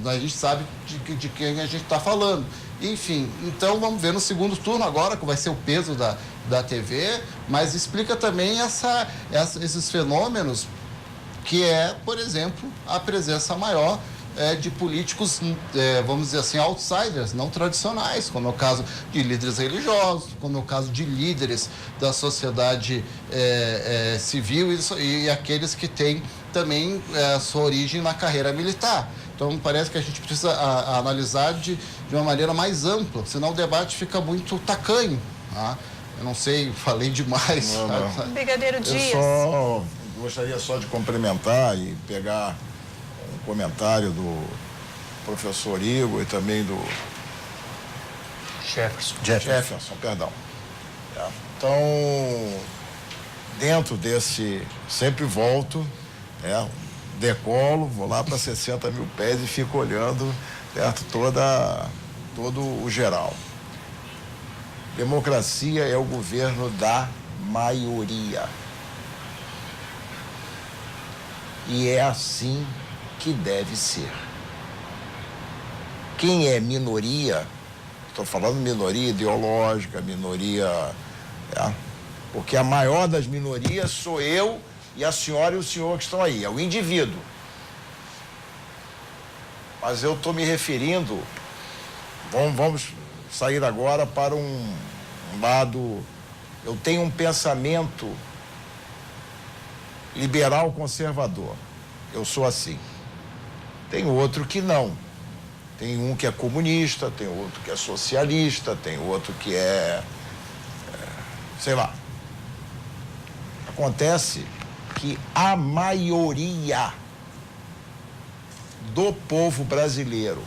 a gente sabe de quem a gente está falando. Enfim, então vamos ver no segundo turno agora, que vai ser o peso da TV, mas explica também esses fenômenos, que por exemplo, a presença maior de políticos, vamos dizer assim, outsiders, não tradicionais, como é o caso de líderes religiosos, como é o caso de líderes da sociedade civil e aqueles que têm também sua origem na carreira militar. Então, parece que a gente precisa analisar de uma maneira mais ampla, senão o debate fica muito tacanho. Tá? Eu não sei, falei demais. Não. Brigadeiro Dias. Eu gostaria só de complementar e pegar um comentário do professor Igor e também do Jefferson, perdão. Então, dentro desse, sempre volto, decolo, vou lá para 60 mil pés e fico olhando, certo, todo o geral. Democracia é o governo da maioria. E é assim que deve ser. Quem é minoria, estou falando minoria ideológica, minoria... porque a maior das minorias sou eu e a senhora e o senhor que estão aí, é o indivíduo. Mas eu estou me referindo, vamos sair agora para um lado, eu tenho um pensamento liberal conservador, eu sou assim. Tem outro que não, tem um que é comunista, tem outro que é socialista, tem outro que sei lá. Acontece que a maioria do povo brasileiro,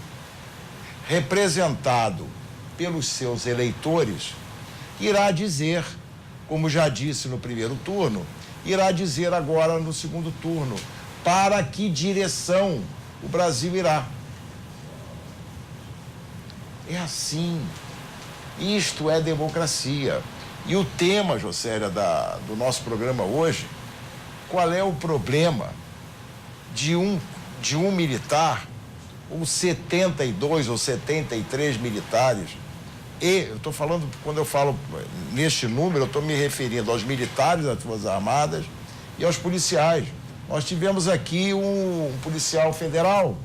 representado pelos seus eleitores, irá dizer, como já disse no primeiro turno, irá dizer agora no segundo turno, para que direção o Brasil irá. É assim. Isto é democracia. E o tema, Jocélia, do nosso programa hoje, qual é o problema de um militar, ou 72 ou 73 militares, e eu estou falando, quando eu falo neste número, eu estou me referindo aos militares das Forças Armadas e aos policiais. Nós tivemos aqui um policial federal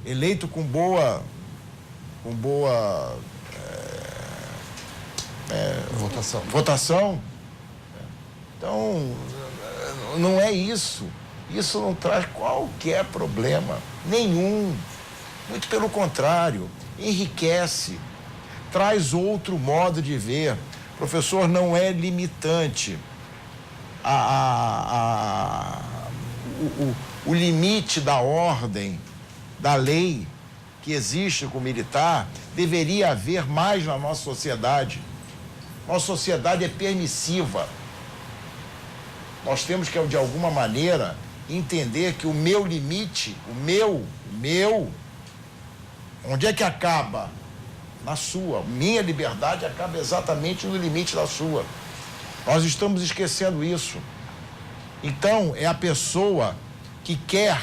eleito com boa votação. Então, não é isso. Isso não traz qualquer problema, nenhum. Muito pelo contrário, enriquece, traz outro modo de ver. O professor, não é limitante. O limite da ordem, da lei que existe com o militar, deveria haver mais na nossa sociedade. Nossa sociedade é permissiva. Nós temos que, de alguma maneira, entender que o meu limite, o meu, onde é que acaba? Na sua. Minha liberdade acaba exatamente no limite da sua. Nós estamos esquecendo isso. Então, é a pessoa que quer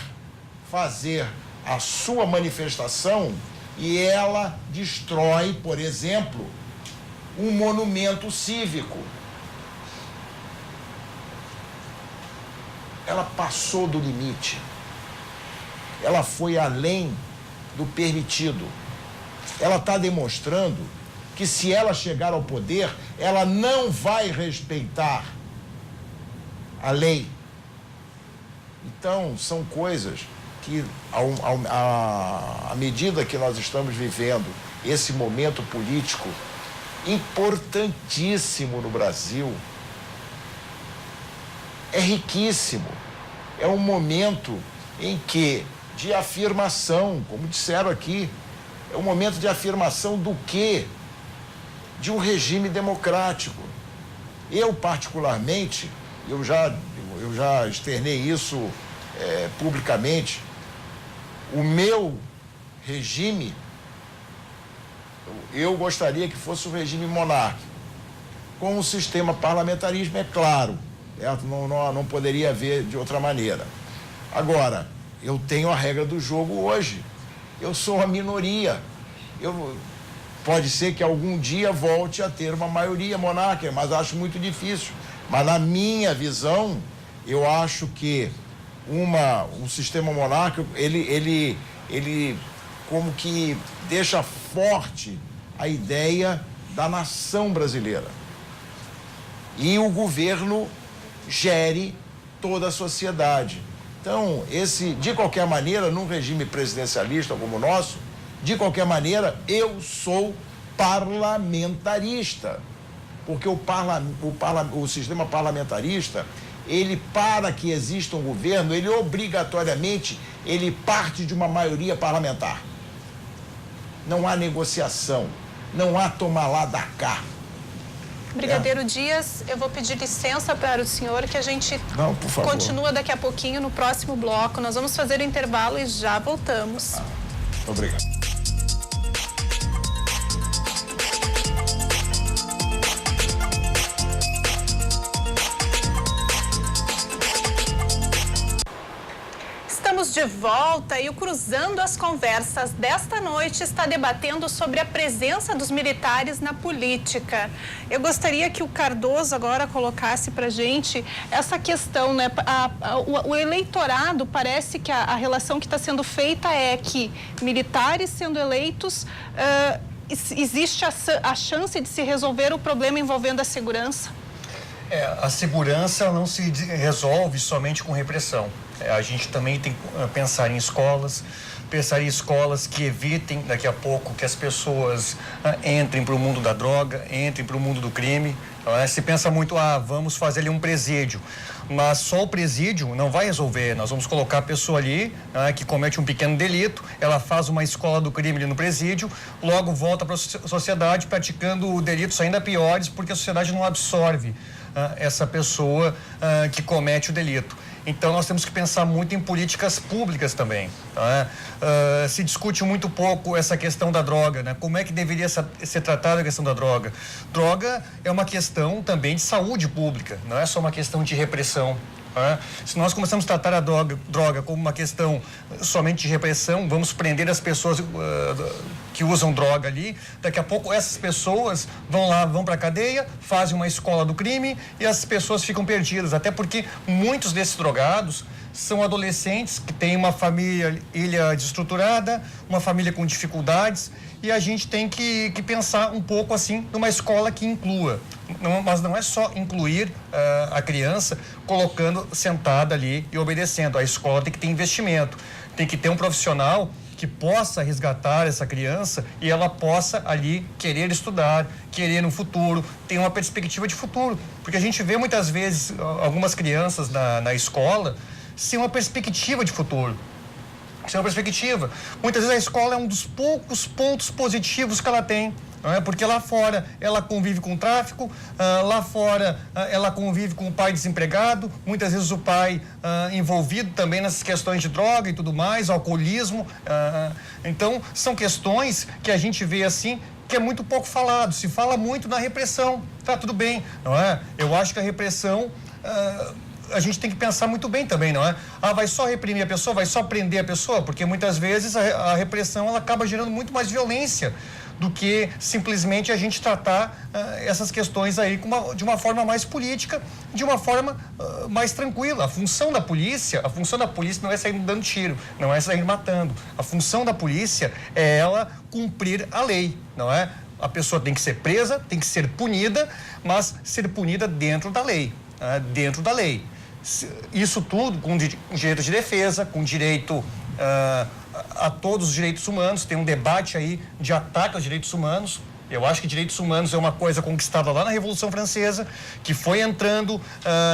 fazer a sua manifestação e ela destrói, por exemplo, um monumento cívico. Ela passou do limite. Ela foi além do permitido. Ela está demonstrando que, se ela chegar ao poder, ela não vai respeitar a lei. Então, são coisas que, à medida que nós estamos vivendo esse momento político importantíssimo no Brasil, é riquíssimo. É um momento em que, de afirmação, como disseram aqui, é um momento de afirmação do quê? De um regime democrático. Eu, particularmente, eu já externei isso publicamente, o meu regime, eu gostaria que fosse um regime monárquico, com um sistema parlamentarismo, é claro. Não poderia haver de outra maneira. Agora, eu tenho a regra do jogo hoje. Eu sou a minoria. Pode ser que algum dia volte a ter uma maioria monárquica, mas acho muito difícil. Mas, na minha visão, eu acho que um sistema monárquico, ele como que deixa forte a ideia da nação brasileira. E o governo gere toda a sociedade. Então, de qualquer maneira, num regime presidencialista como o nosso, de qualquer maneira, eu sou parlamentarista. Porque o sistema parlamentarista, para que exista um governo, ele obrigatoriamente, parte de uma maioria parlamentar. Não há negociação, não há tomar lá da cá. Brigadeiro Dias, eu vou pedir licença para o senhor, que a gente continua daqui a pouquinho no próximo bloco. Nós vamos fazer o intervalo e já voltamos. Obrigado. de volta e o Cruzando as Conversas desta noite está debatendo sobre a presença dos militares na política. Eu gostaria que o Cardoso agora colocasse para a gente essa questão, né? O eleitorado, parece que a relação que está sendo feita é que militares sendo eleitos, existe a chance de se resolver o problema envolvendo a segurança? A segurança não se resolve somente com repressão. A gente também tem que pensar em escolas que evitem daqui a pouco que as pessoas entrem para o mundo da droga, entrem para o mundo do crime. Se pensa muito, vamos fazer ali um presídio, mas só o presídio não vai resolver. Nós vamos colocar a pessoa ali que comete um pequeno delito, ela faz uma escola do crime ali no presídio, logo volta para a sociedade praticando delitos ainda piores, porque a sociedade não absorve essa pessoa que comete o delito. Então, nós temos que pensar muito em políticas públicas também. Se discute muito pouco essa questão da droga, né? Como é que deveria ser tratada a questão da droga? Droga é uma questão também de saúde pública, não é só uma questão de repressão. Se nós começamos a tratar a droga como uma questão somente de repressão, vamos prender as pessoas que usam droga ali, daqui a pouco essas pessoas vão para a cadeia, fazem uma escola do crime e as pessoas ficam perdidas, até porque muitos desses drogados são adolescentes que têm uma família desestruturada, uma família com dificuldades, e a gente tem que pensar um pouco assim numa escola que inclua. Mas não é só incluir a criança colocando sentada ali e obedecendo. A escola tem que ter investimento, tem que ter um profissional que possa resgatar essa criança e ela possa ali querer estudar, querer um futuro, ter uma perspectiva de futuro. Porque a gente vê muitas vezes algumas crianças na escola sem uma perspectiva de futuro. Sem uma perspectiva. Muitas vezes a escola é um dos poucos pontos positivos que ela tem. Porque lá fora ela convive com o tráfico, lá fora ela convive com o pai desempregado, muitas vezes o pai envolvido também nessas questões de droga e tudo mais, alcoolismo. Então, são questões que a gente vê assim, que é muito pouco falado. Se fala muito na repressão. Tá, tudo bem, não é? Eu acho que a repressão... a gente tem que pensar muito bem também, não é? Vai só reprimir a pessoa, vai só prender a pessoa, porque muitas vezes a repressão ela acaba gerando muito mais violência do que simplesmente a gente tratar essas questões aí de uma forma mais política, de uma forma mais tranquila. A função da polícia não é sair dando tiro, não é sair matando. A função da polícia é ela cumprir a lei, não é? A pessoa tem que ser presa, tem que ser punida, mas ser punida dentro da lei, dentro da lei. Isso tudo com direito de defesa, com direito a todos os direitos humanos. Tem um debate aí de ataque aos direitos humanos. Eu acho que direitos humanos é uma coisa conquistada lá na Revolução Francesa, que foi entrando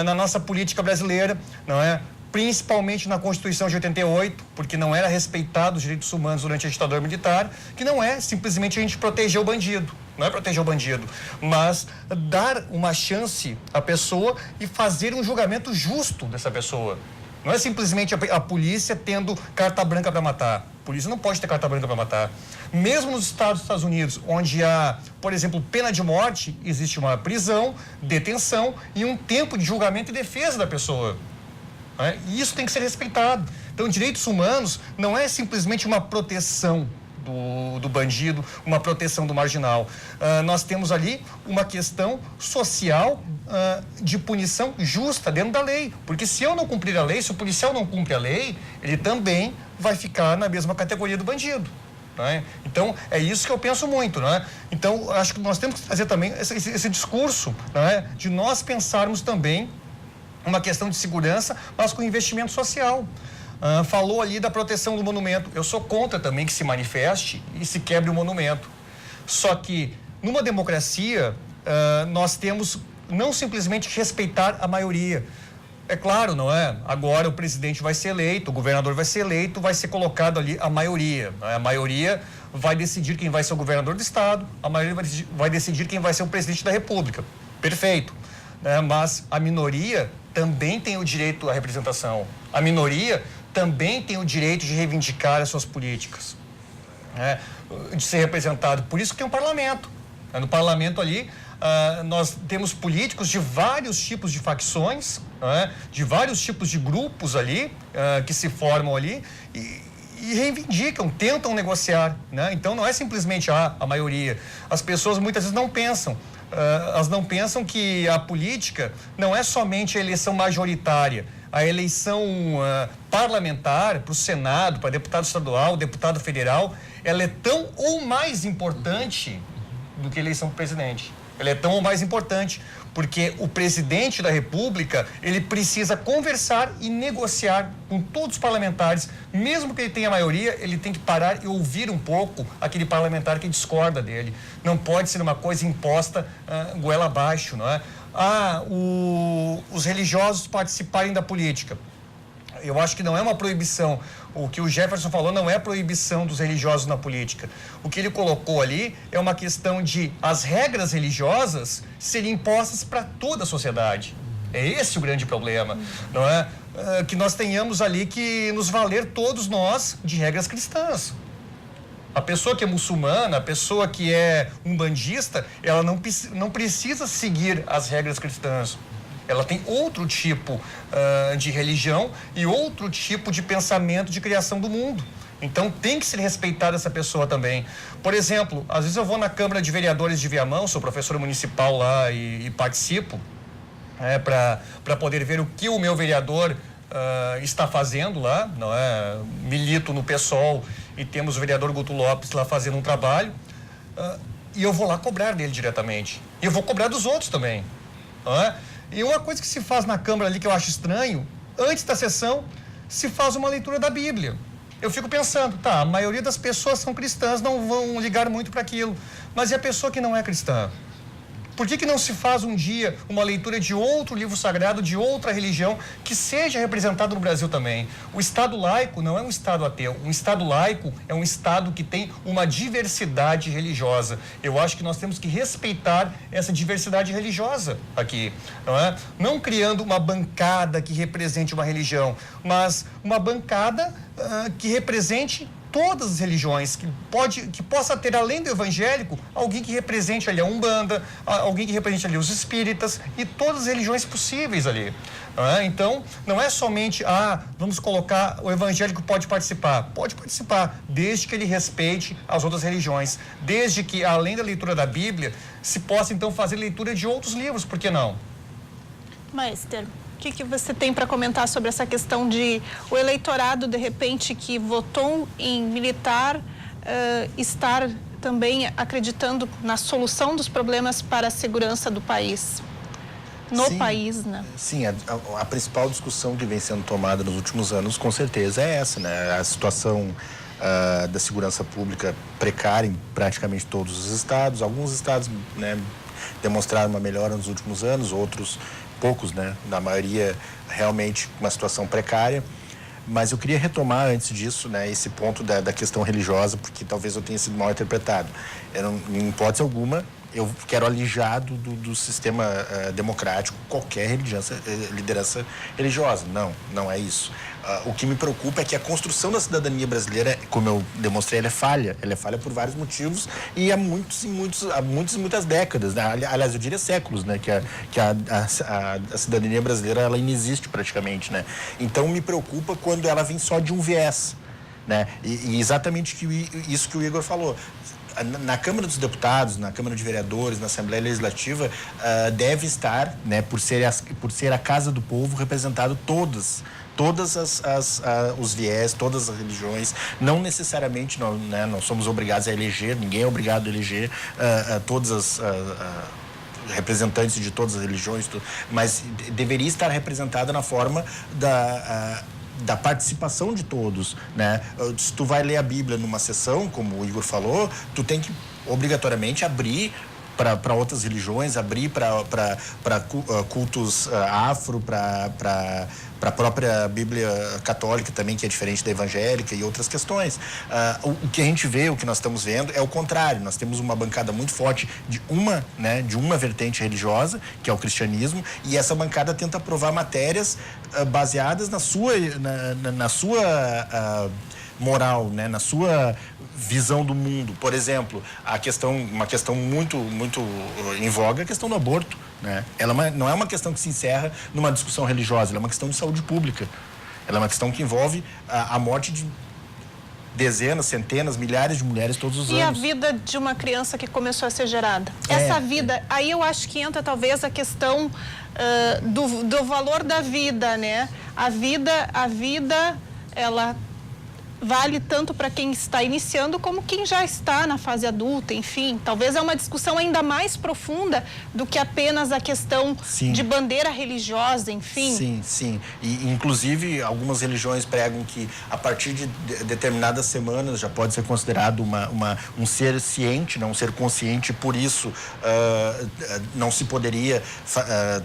na nossa política brasileira, não é? Principalmente na Constituição de 88, porque não era respeitado os direitos humanos durante a ditadura militar, que não é simplesmente a gente proteger o bandido. Não é proteger o bandido, mas dar uma chance à pessoa e fazer um julgamento justo dessa pessoa. Não é simplesmente a polícia tendo carta branca para matar. A polícia não pode ter carta branca para matar. Mesmo nos Estados Unidos, onde há, por exemplo, pena de morte, existe uma prisão, detenção e um tempo de julgamento e defesa da pessoa. E isso tem que ser respeitado. Então, direitos humanos não é simplesmente uma proteção do bandido, uma proteção do marginal. Nós temos ali uma questão social de punição justa dentro da lei. Porque se eu não cumprir a lei, se o policial não cumpre a lei, ele também vai ficar na mesma categoria do bandido. Então, é isso que eu penso muito. Então, acho que nós temos que fazer também esse discurso de nós pensarmos também uma questão de segurança, mas com investimento social. Falou ali da proteção do monumento. Eu sou contra também que se manifeste e se quebre o monumento. Só que, numa democracia, nós temos não simplesmente respeitar a maioria. É claro, não é? Agora o presidente vai ser eleito, o governador vai ser eleito, vai ser colocado ali a maioria. A maioria vai decidir quem vai ser o governador do estado, a maioria vai decidir quem vai ser o presidente da república. Perfeito. Mas a minoria também tem o direito à representação. A minoria também tem o direito de reivindicar as suas políticas, de ser representado. Por isso que tem um parlamento. No parlamento ali, nós temos políticos de vários tipos de facções, de vários tipos de grupos ali, que se formam ali e reivindicam, tentam negociar, né? Então não é simplesmente a maioria. As pessoas muitas vezes não pensam. Elas não pensam que a política não é somente a eleição majoritária, a eleição parlamentar para o Senado, para deputado estadual, deputado federal, ela é tão ou mais importante do que a eleição para presidente. Ela é tão ou mais importante, porque o presidente da República, ele precisa conversar e negociar com todos os parlamentares, mesmo que ele tenha maioria, ele tem que parar e ouvir um pouco aquele parlamentar que discorda dele. Não pode ser uma coisa imposta goela abaixo, não é? Os religiosos participarem da política. Eu acho que não é uma proibição. O que o Jefferson falou não é proibição dos religiosos na política. O que ele colocou ali é uma questão de as regras religiosas serem impostas para toda a sociedade. É esse o grande problema, não é? Que nós tenhamos ali que nos valer todos nós de regras cristãs. A pessoa que é muçulmana, a pessoa que é umbandista, ela não precisa seguir as regras cristãs. Ela tem outro tipo de religião e outro tipo de pensamento de criação do mundo. Então, tem que ser respeitada essa pessoa também. Por exemplo, às vezes eu vou na Câmara de Vereadores de Viamão, sou professor municipal lá e participo, para poder ver o que o meu vereador está fazendo lá, não é? Milito no PSOL e temos o vereador Guto Lopes lá fazendo um trabalho, e eu vou lá cobrar dele diretamente. E eu vou cobrar dos outros também, não é? E uma coisa que se faz na Câmara ali que eu acho estranho, antes da sessão, se faz uma leitura da Bíblia. Eu fico pensando, a maioria das pessoas são cristãs, não vão ligar muito para aquilo. Mas e a pessoa que não é cristã? Por que não se faz um dia uma leitura de outro livro sagrado, de outra religião, que seja representado no Brasil também? O Estado laico não é um Estado ateu. Um Estado laico é um Estado que tem uma diversidade religiosa. Eu acho que nós temos que respeitar essa diversidade religiosa aqui, não é? Não criando uma bancada que represente uma religião, mas uma bancada que represente todas as religiões, que possa ter, além do evangélico, alguém que represente ali a Umbanda, alguém que represente ali os espíritas e todas as religiões possíveis ali. Então, não é somente, vamos colocar, o evangélico pode participar, desde que ele respeite as outras religiões, desde que, além da leitura da Bíblia, se possa, então, fazer leitura de outros livros, por que não? Meister, o que você tem para comentar sobre essa questão de o eleitorado, de repente, que votou em militar, estar também acreditando na solução dos problemas para a segurança do país? No país, né? Sim, a principal discussão que vem sendo tomada nos últimos anos, com certeza, é essa, né? A situação da segurança pública precária em praticamente todos os estados. Alguns estados, né, demonstraram uma melhora nos últimos anos, outros poucos, né? Na maioria, realmente, uma situação precária. Mas eu queria retomar, antes disso, né, esse ponto da questão religiosa, porque talvez eu tenha sido mal interpretado. Em hipótese alguma, eu quero alijar do sistema democrático qualquer liderança religiosa. Não é isso. O que me preocupa é que a construção da cidadania brasileira, como eu demonstrei, ela é falha. Ela é falha por vários motivos e há muitas décadas, né? Aliás, eu diria séculos, né? Que a cidadania brasileira, ela inexiste praticamente, né? Então, me preocupa quando ela vem só de um viés, né? E exatamente isso que o Igor falou. Na Câmara dos Deputados, na Câmara de Vereadores, na Assembleia Legislativa, deve estar, né, por ser a Casa do Povo, representado todos os viés, todas as religiões. Não necessariamente nós somos obrigados a eleger, ninguém é obrigado a eleger todas as representantes de todas as religiões, mas deveria estar representada na forma da participação de todos, né? Se tu vai ler a Bíblia numa sessão, como o Igor falou, tu tem que obrigatoriamente abrir para outras religiões, abrir para cultos afro, para a própria Bíblia católica também, que é diferente da evangélica, e outras questões. O que a gente vê, o que nós estamos vendo, é o contrário. Nós temos uma bancada muito forte de uma vertente religiosa, que é o cristianismo, e essa bancada tenta aprovar matérias baseadas na sua moral, né, na sua visão do mundo. Por exemplo, uma questão muito em voga é a questão do aborto, né? Ela não é uma questão que se encerra numa discussão religiosa, ela é uma questão de saúde pública. Ela é uma questão que envolve a morte de dezenas, centenas, milhares de mulheres todos os anos. E a vida de uma criança que começou a ser gerada? Essa vida, aí eu acho que entra talvez a questão do valor da vida, né? A vida, ela vale tanto para quem está iniciando como quem já está na fase adulta, enfim. Talvez é uma discussão ainda mais profunda do que apenas a questão de bandeira religiosa, enfim. Sim. E, inclusive, algumas religiões pregam que a partir de determinadas semanas já pode ser considerado um ser ciente, um ser consciente, por isso não se poderia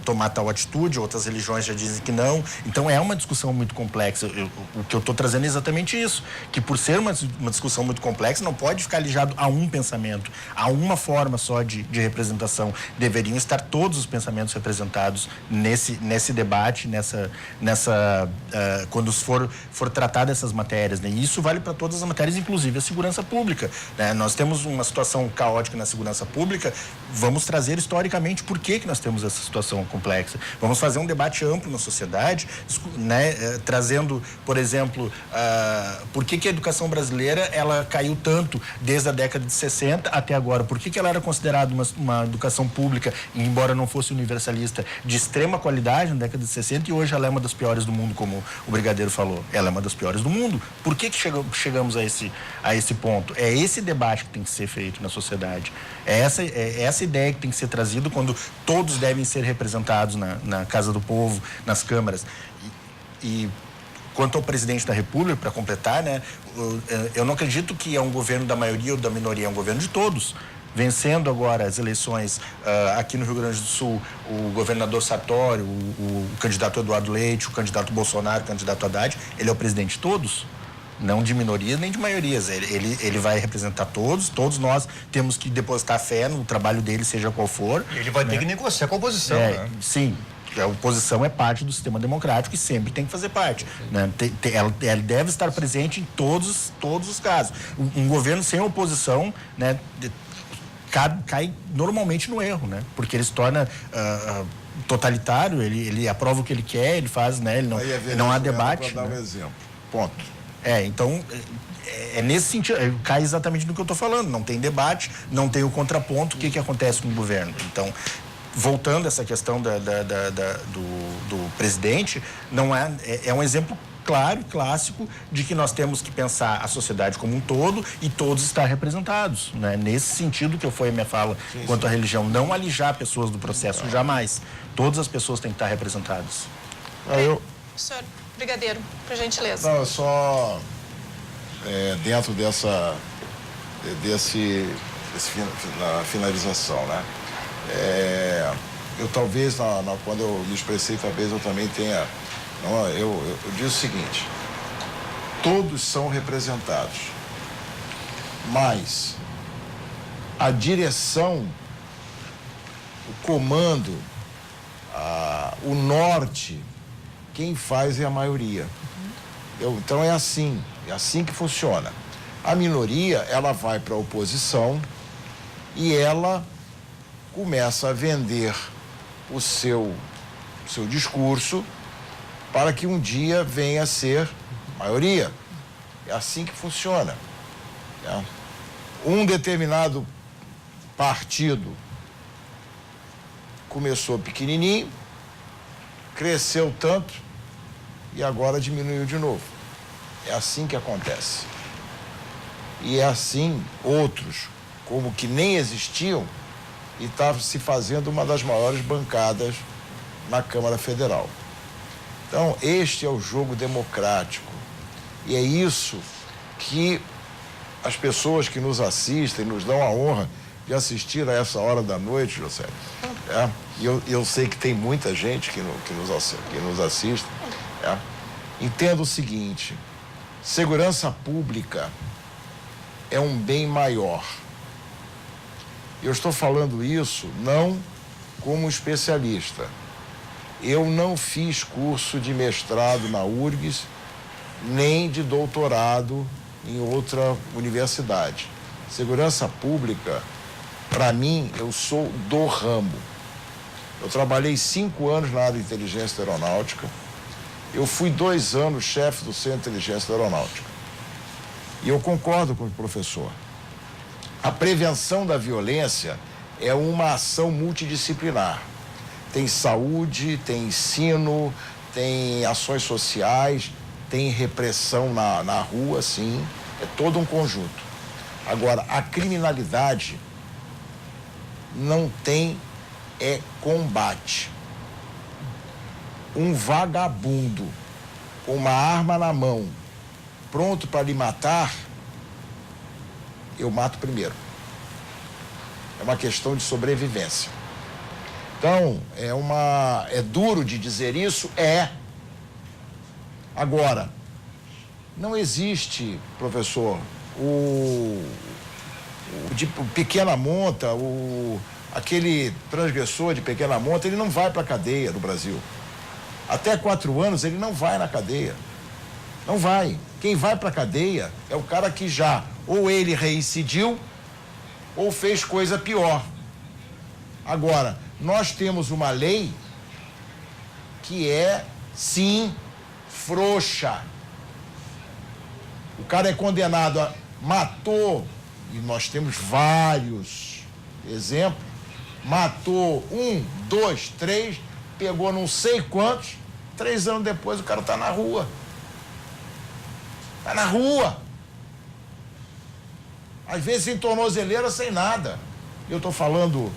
tomar tal atitude. Outras religiões já dizem que não. Então, é uma discussão muito complexa. O que eu estou trazendo é exatamente isso, que por ser uma discussão muito complexa, não pode ficar ligado a um pensamento, a uma forma só de representação. Deveriam estar todos os pensamentos representados nesse debate, quando for tratar essas matérias, né? E isso vale para todas as matérias, inclusive a segurança pública, né? Nós temos uma situação caótica na segurança pública, vamos trazer historicamente por que nós temos essa situação complexa. Vamos fazer um debate amplo na sociedade, né? Trazendo, por exemplo, por que a educação brasileira ela caiu tanto desde a década de 60 até agora? Por que ela era considerada uma educação pública, embora não fosse universalista, de extrema qualidade na década de 60, e hoje ela é uma das piores do mundo, como o Brigadeiro falou? Ela é uma das piores do mundo. Por que chegamos a esse ponto? É esse debate que tem que ser feito na sociedade. É essa ideia que tem que ser trazida quando todos devem ser representados na Casa do Povo, nas câmaras. Quanto ao presidente da República, para completar, né, eu não acredito que é um governo da maioria ou da minoria, é um governo de todos. Vencendo agora as eleições aqui no Rio Grande do Sul, o governador Sartori, o candidato Eduardo Leite, o candidato Bolsonaro, o candidato Haddad, ele é o presidente de todos, não de minorias nem de maiorias. Ele vai representar todos nós temos que depositar fé no trabalho dele, seja qual for. E ele vai ter que negociar com a oposição, né? Sim. A oposição é parte do sistema democrático e sempre tem que fazer parte, né? Ela deve estar presente em todos os casos. Um governo sem oposição, né, cai normalmente no erro, né? Porque ele se torna totalitário, ele aprova o que ele quer, ele faz, né? Ele não há debate. Para dar um exemplo. Ponto. Então, é nesse sentido, cai exatamente no que eu estou falando. Não tem debate, não tem o contraponto. O que acontece com o governo? Então, voltando a essa questão do presidente, não é um exemplo claro e clássico de que nós temos que pensar a sociedade como um todo e todos estar representados, né? Nesse sentido que foi a minha fala quanto à religião, não alijar pessoas do processo, jamais. Todas as pessoas têm que estar representadas. Senhor Brigadeiro, por gentileza. Não, só dentro dessa finalização, né? Eu talvez, quando eu me expressei, talvez eu também tenha... Eu digo o seguinte: todos são representados, mas a direção, o comando, o norte, quem faz é a maioria. Então é assim que funciona. A minoria, ela vai para a oposição e ela começa a vender o seu discurso para que um dia venha a ser maioria. É assim que funciona. Né? Um determinado partido começou pequenininho, cresceu tanto e agora diminuiu de novo. É assim que acontece. E é assim outros, como que nem existiam, e estava se fazendo uma das maiores bancadas na Câmara Federal. Então, este é o jogo democrático. E é isso que as pessoas que nos assistem, nos dão a honra de assistir a essa hora da noite, José. E eu sei que tem muita gente que nos assiste. Entenda o seguinte: segurança pública é um bem maior. Eu estou falando isso não como especialista. Eu não fiz curso de mestrado na URGS, nem de doutorado em outra universidade. Segurança pública, para mim, eu sou do ramo. Eu trabalhei 5 anos na área de inteligência aeronáutica. Eu fui 2 anos chefe do Centro de Inteligência Aeronáutica. E eu concordo com o professor. A prevenção da violência é uma ação multidisciplinar. Tem saúde, tem ensino, tem ações sociais, tem repressão na rua, sim. É todo um conjunto. Agora, a criminalidade não tem combate. Um vagabundo com uma arma na mão, pronto para lhe matar, eu mato primeiro. É uma questão de sobrevivência. Então, é duro de dizer isso, Agora, não existe, professor, de pequena monta, aquele transgressor de pequena monta, ele não vai para a cadeia no Brasil. Até 4 anos ele não vai na cadeia. Não vai. Quem vai para a cadeia é o cara que já ou ele reincidiu ou fez coisa pior. Agora, nós temos uma lei que é, sim, frouxa. O cara é condenado matou, e nós temos vários exemplos, matou 1, 2, 3, pegou não sei quantos, 3 anos depois o cara tá na rua. Tá na rua. Às vezes em tornozeleira sem nada. Eu tô falando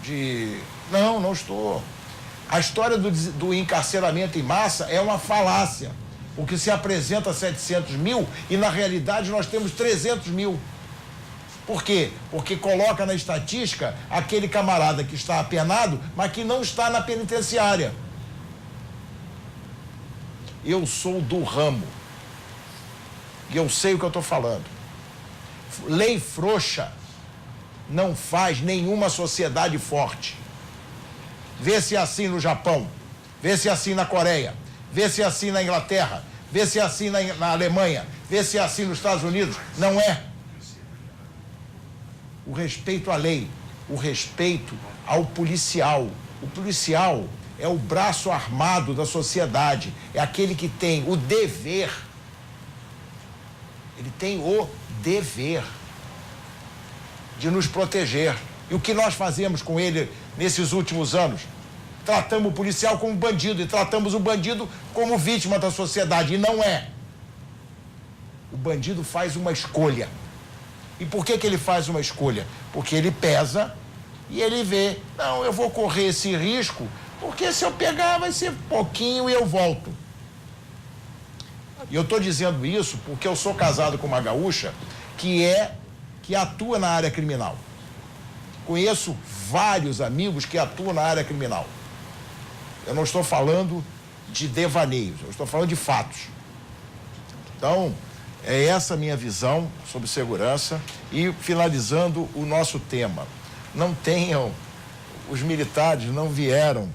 de... Não estou. A história do encarceramento em massa é uma falácia. O que se apresenta 700 mil e na realidade nós temos 300 mil. Por quê? Porque coloca na estatística aquele camarada que está apenado, mas que não está na penitenciária. Eu sou do ramo. E eu sei o que eu estou falando. Lei frouxa não faz nenhuma sociedade forte. Vê se é assim no Japão, vê se é assim na Coreia, vê se é assim na Inglaterra, vê se é assim na Alemanha, vê se é assim nos Estados Unidos. Não é. O respeito à lei, o respeito ao policial. O policial é o braço armado da sociedade, é aquele que tem o dever. Ele tem o dever de nos proteger. E o que nós fazemos com ele nesses últimos anos? Tratamos o policial como bandido e tratamos o bandido como vítima da sociedade. E não é. O bandido faz uma escolha. E por que ele faz uma escolha? Porque ele pesa e ele vê, não, eu vou correr esse risco, porque se eu pegar vai ser pouquinho e eu volto. E eu estou dizendo isso porque eu sou casado com uma gaúcha que atua na área criminal. Conheço vários amigos que atuam na área criminal. Eu não estou falando de devaneios, eu estou falando de fatos. Então, é essa a minha visão sobre segurança. E finalizando o nosso tema, os militares não vieram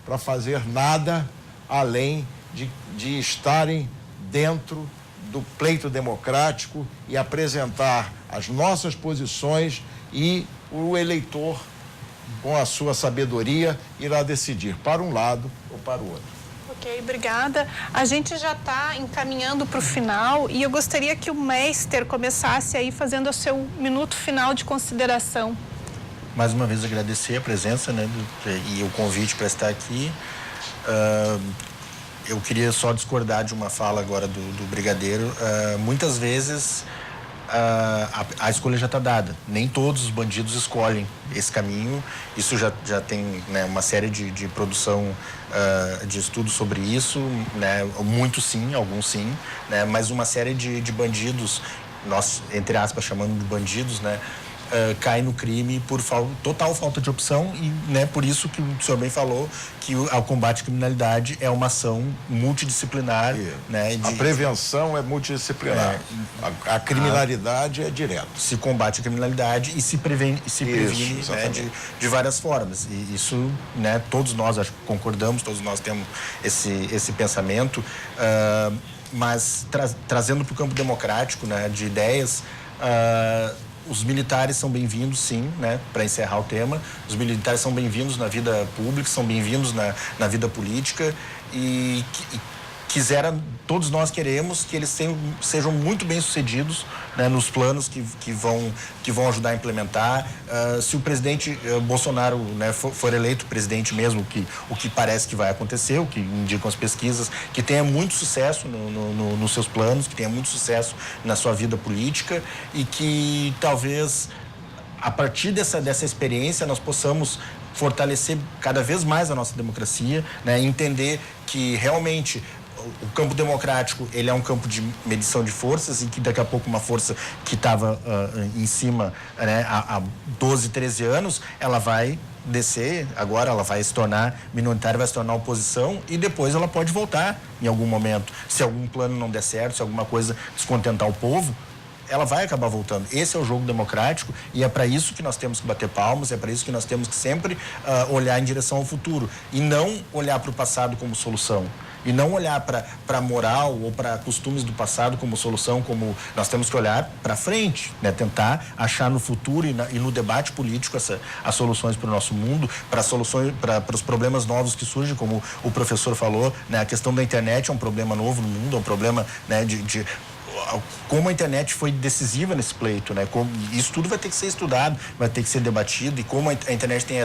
para fazer nada além de estarem dentro do pleito democrático e apresentar as nossas posições, e o eleitor, com a sua sabedoria, irá decidir para um lado ou para o outro. Ok, obrigada. A gente já está encaminhando para o final e eu gostaria que o Meister começasse aí fazendo o seu minuto final de consideração. Mais uma vez agradecer a presença, né, e o convite para estar aqui. Eu queria só discordar de uma fala agora do brigadeiro. Muitas vezes a escolha já está dada. Nem todos os bandidos escolhem esse caminho. Isso já tem, né, uma série de produção de estudos sobre isso, né? Muitos sim, alguns sim, né? Mas uma série de bandidos, nós, entre aspas, chamando de bandidos, né? cai no crime por total falta de opção e, né, por isso que o senhor bem falou que o combate à criminalidade é uma ação multidisciplinar, né? A prevenção é multidisciplinar. A criminalidade é direta. Se combate a criminalidade e se previne, né, de várias formas. E isso, né, todos nós acho que concordamos, todos nós temos esse pensamento, mas trazendo para o campo democrático, né, de ideias, os militares são bem-vindos, sim, né, para encerrar o tema. Os militares são bem-vindos na vida pública, são bem-vindos na vida política e todos nós queremos que eles sejam muito bem-sucedidos, né, nos planos que vão ajudar a implementar. Se o presidente Bolsonaro, né, for eleito presidente mesmo, o que parece que vai acontecer, o que indicam as pesquisas, que tenha muito sucesso nos seus planos, que tenha muito sucesso na sua vida política e que talvez a partir dessa experiência nós possamos fortalecer cada vez mais a nossa democracia, né, entender que realmente o campo democrático, ele é um campo de medição de forças e que daqui a pouco uma força que estava em cima, né, há 12, 13 anos, ela vai descer, agora ela vai se tornar minoritária, vai se tornar oposição e depois ela pode voltar em algum momento. Se algum plano não der certo, se alguma coisa descontentar o povo, ela vai acabar voltando. Esse é o jogo democrático e é para isso que nós temos que bater palmas, é para isso que nós temos que sempre olhar em direção ao futuro e não olhar para o passado como solução. E não olhar para a moral ou para costumes do passado como solução, como nós temos que olhar para frente, né? Tentar achar no futuro e no debate político as soluções para o nosso mundo, para os problemas novos que surgem, como o professor falou, né? A questão da internet é um problema novo no mundo, é um problema, né, como a internet foi decisiva nesse pleito, né? Isso tudo vai ter que ser estudado, vai ter que ser debatido e como a internet tem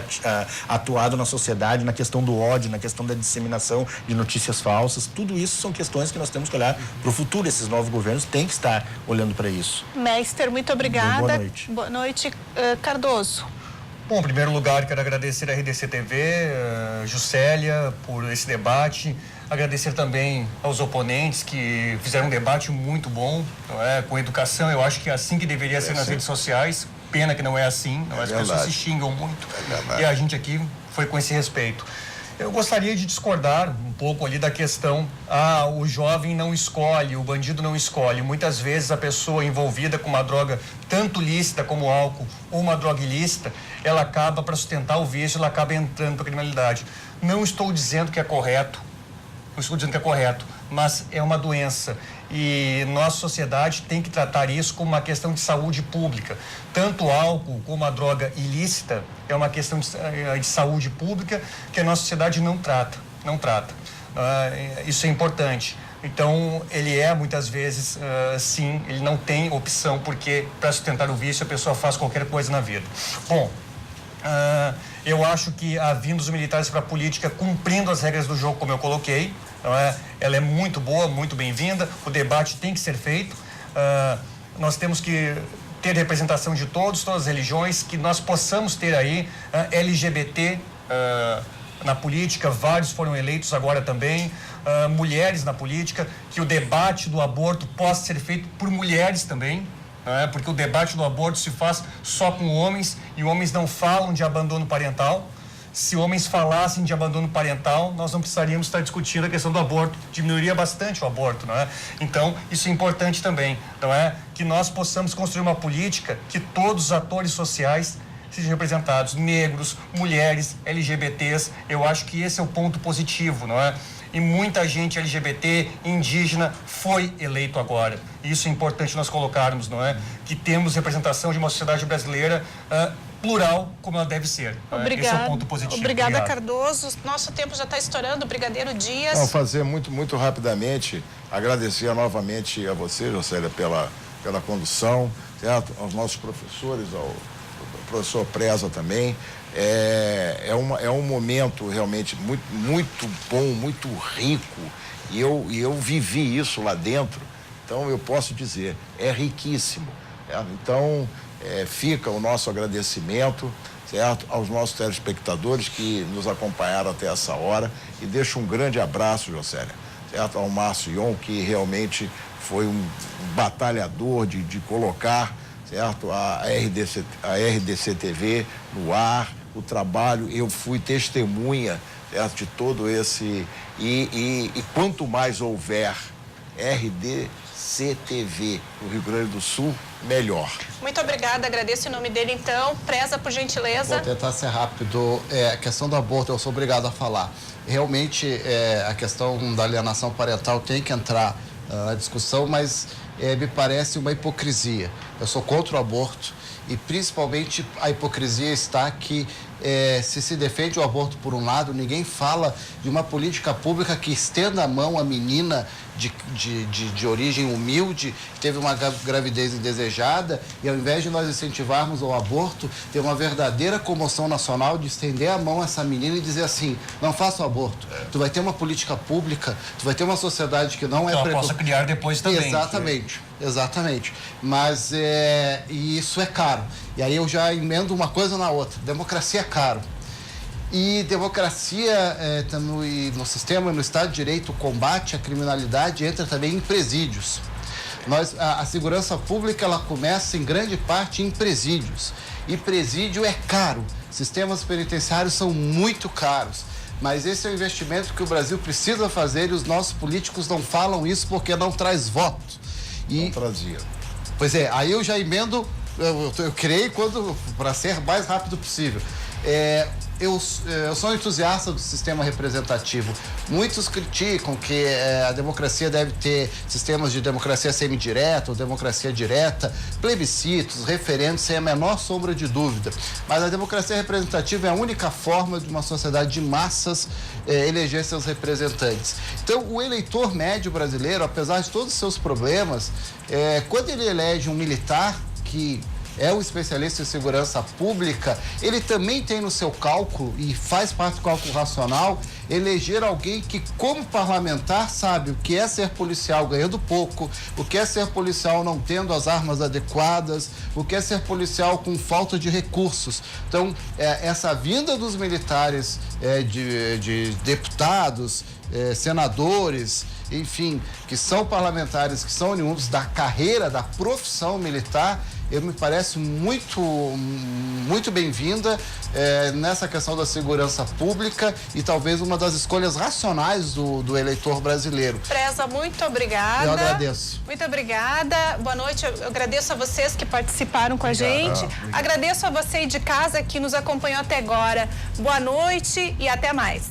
atuado na sociedade, na questão do ódio, na questão da disseminação de notícias falsas, tudo isso são questões que nós temos que olhar para o futuro. Esses novos governos têm que estar olhando para isso. Mestre, muito obrigada. Boa noite. Boa noite, Cardoso. Bom, em primeiro lugar, quero agradecer a RDC TV, Juscelia, por esse debate. Agradecer também aos oponentes que fizeram um debate muito bom, não é? Com educação. Eu acho que é assim que deveria ser nas redes sociais. Pena que não é assim, não é? As pessoas se xingam muito. E a gente aqui foi com esse respeito. Eu gostaria de discordar um pouco ali da questão, o jovem não escolhe, o bandido não escolhe. Muitas vezes a pessoa envolvida com uma droga tanto lícita como álcool ou uma droga ilícita, ela acaba, para sustentar o vício, ela acaba entrando para a criminalidade. Não estou dizendo que é correto, mas é uma doença e nossa sociedade tem que tratar isso como uma questão de saúde pública. Tanto o álcool como a droga ilícita é uma questão de saúde pública que a nossa sociedade não trata. Isso é importante. Então, ele muitas vezes, sim, ele não tem opção, porque para sustentar o vício a pessoa faz qualquer coisa na vida. Bom, eu acho que a vinda dos militares para a política, cumprindo as regras do jogo, como eu coloquei, não é? Ela é muito boa, muito bem-vinda, o debate tem que ser feito, nós temos que ter representação de todas as religiões, que nós possamos ter aí LGBT na política, vários foram eleitos agora também, mulheres na política, que o debate do aborto possa ser feito por mulheres também, porque o debate do aborto se faz só com homens e homens não falam de abandono parental. Se homens falassem de abandono parental, nós não precisaríamos estar discutindo a questão do aborto, diminuiria bastante o aborto, não é? Então, isso é importante também, não é? Que nós possamos construir uma política que todos os atores sociais sejam representados, negros, mulheres, LGBTs, eu acho que esse é o ponto positivo, não é? E muita gente LGBT, indígena, foi eleito agora. Isso é importante nós colocarmos, não é? Que temos representação de uma sociedade brasileira plural, como ela deve ser. Obrigada. Esse é o ponto positivo. Obrigada, Cardoso. Nosso tempo já está estourando. Brigadeiro Dias. Não, fazer muito rapidamente, agradecer novamente a você, Juscelia, pela condução, certo? Aos nossos professores, ao professor Preza também. É um momento realmente muito bom, muito rico, e eu vivi isso lá dentro, então eu posso dizer, é riquíssimo. Certo? Então, fica o nosso agradecimento, certo? Aos nossos telespectadores que nos acompanharam até essa hora, e deixo um grande abraço, Juscelia, certo? Ao Márcio Ion, que realmente foi um batalhador de colocar, certo? A RDC TV no ar, o trabalho, eu fui testemunha, certo, de todo esse... E quanto mais houver RDC TV no Rio Grande do Sul, melhor. Muito obrigada, agradeço em nome dele, então. Preza, por gentileza. Vou tentar ser rápido. A questão do aborto, eu sou obrigado a falar. Realmente, a questão da alienação parental tem que entrar na discussão, mas me parece uma hipocrisia. Eu sou contra o aborto e, principalmente, a hipocrisia está que se defende o aborto por um lado, ninguém fala de uma política pública que estenda a mão à menina de origem humilde, que teve uma gravidez indesejada, e ao invés de nós incentivarmos o aborto, ter uma verdadeira comoção nacional de estender a mão a essa menina e dizer assim, não faça o aborto, tu vai ter uma política pública, tu vai ter uma sociedade que não é... Ela possa criar depois também. Exatamente, exatamente. Mas e isso é caro. E aí eu já emendo uma coisa na outra. Democracia é caro. E democracia no sistema, no Estado de Direito, o combate à criminalidade entra também em presídios. A segurança pública, ela começa em grande parte em presídios. E presídio é caro. Sistemas penitenciários são muito caros. Mas esse é o investimento que o Brasil precisa fazer e os nossos políticos não falam isso porque não traz voto. Não trazia. Pois é, aí eu já emendo, eu criei para ser mais rápido possível. Eu sou um entusiasta do sistema representativo. Muitos criticam que a democracia deve ter sistemas de democracia semidireta ou democracia direta, plebiscitos, referendos, sem a menor sombra de dúvida. Mas a democracia representativa é a única forma de uma sociedade de massas eleger seus representantes. Então, o eleitor médio brasileiro, apesar de todos os seus problemas, quando ele elege um militar que é um especialista em segurança pública, ele também tem no seu cálculo, e faz parte do cálculo racional, eleger alguém que, como parlamentar, sabe o que é ser policial ganhando pouco, o que é ser policial não tendo as armas adequadas, o que é ser policial com falta de recursos. Então, essa vinda dos militares, de deputados, senadores, enfim, que são parlamentares, que são oriundos da carreira, da profissão militar, me parece muito bem-vinda nessa questão da segurança pública e talvez uma das escolhas racionais do eleitor brasileiro. Preza, muito obrigada. Eu agradeço. Muito obrigada. Boa noite. Eu agradeço a vocês que participaram com a gente. Agradeço a você de casa que nos acompanhou até agora. Boa noite e até mais.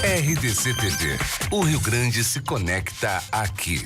RDC TV. O Rio Grande se conecta aqui.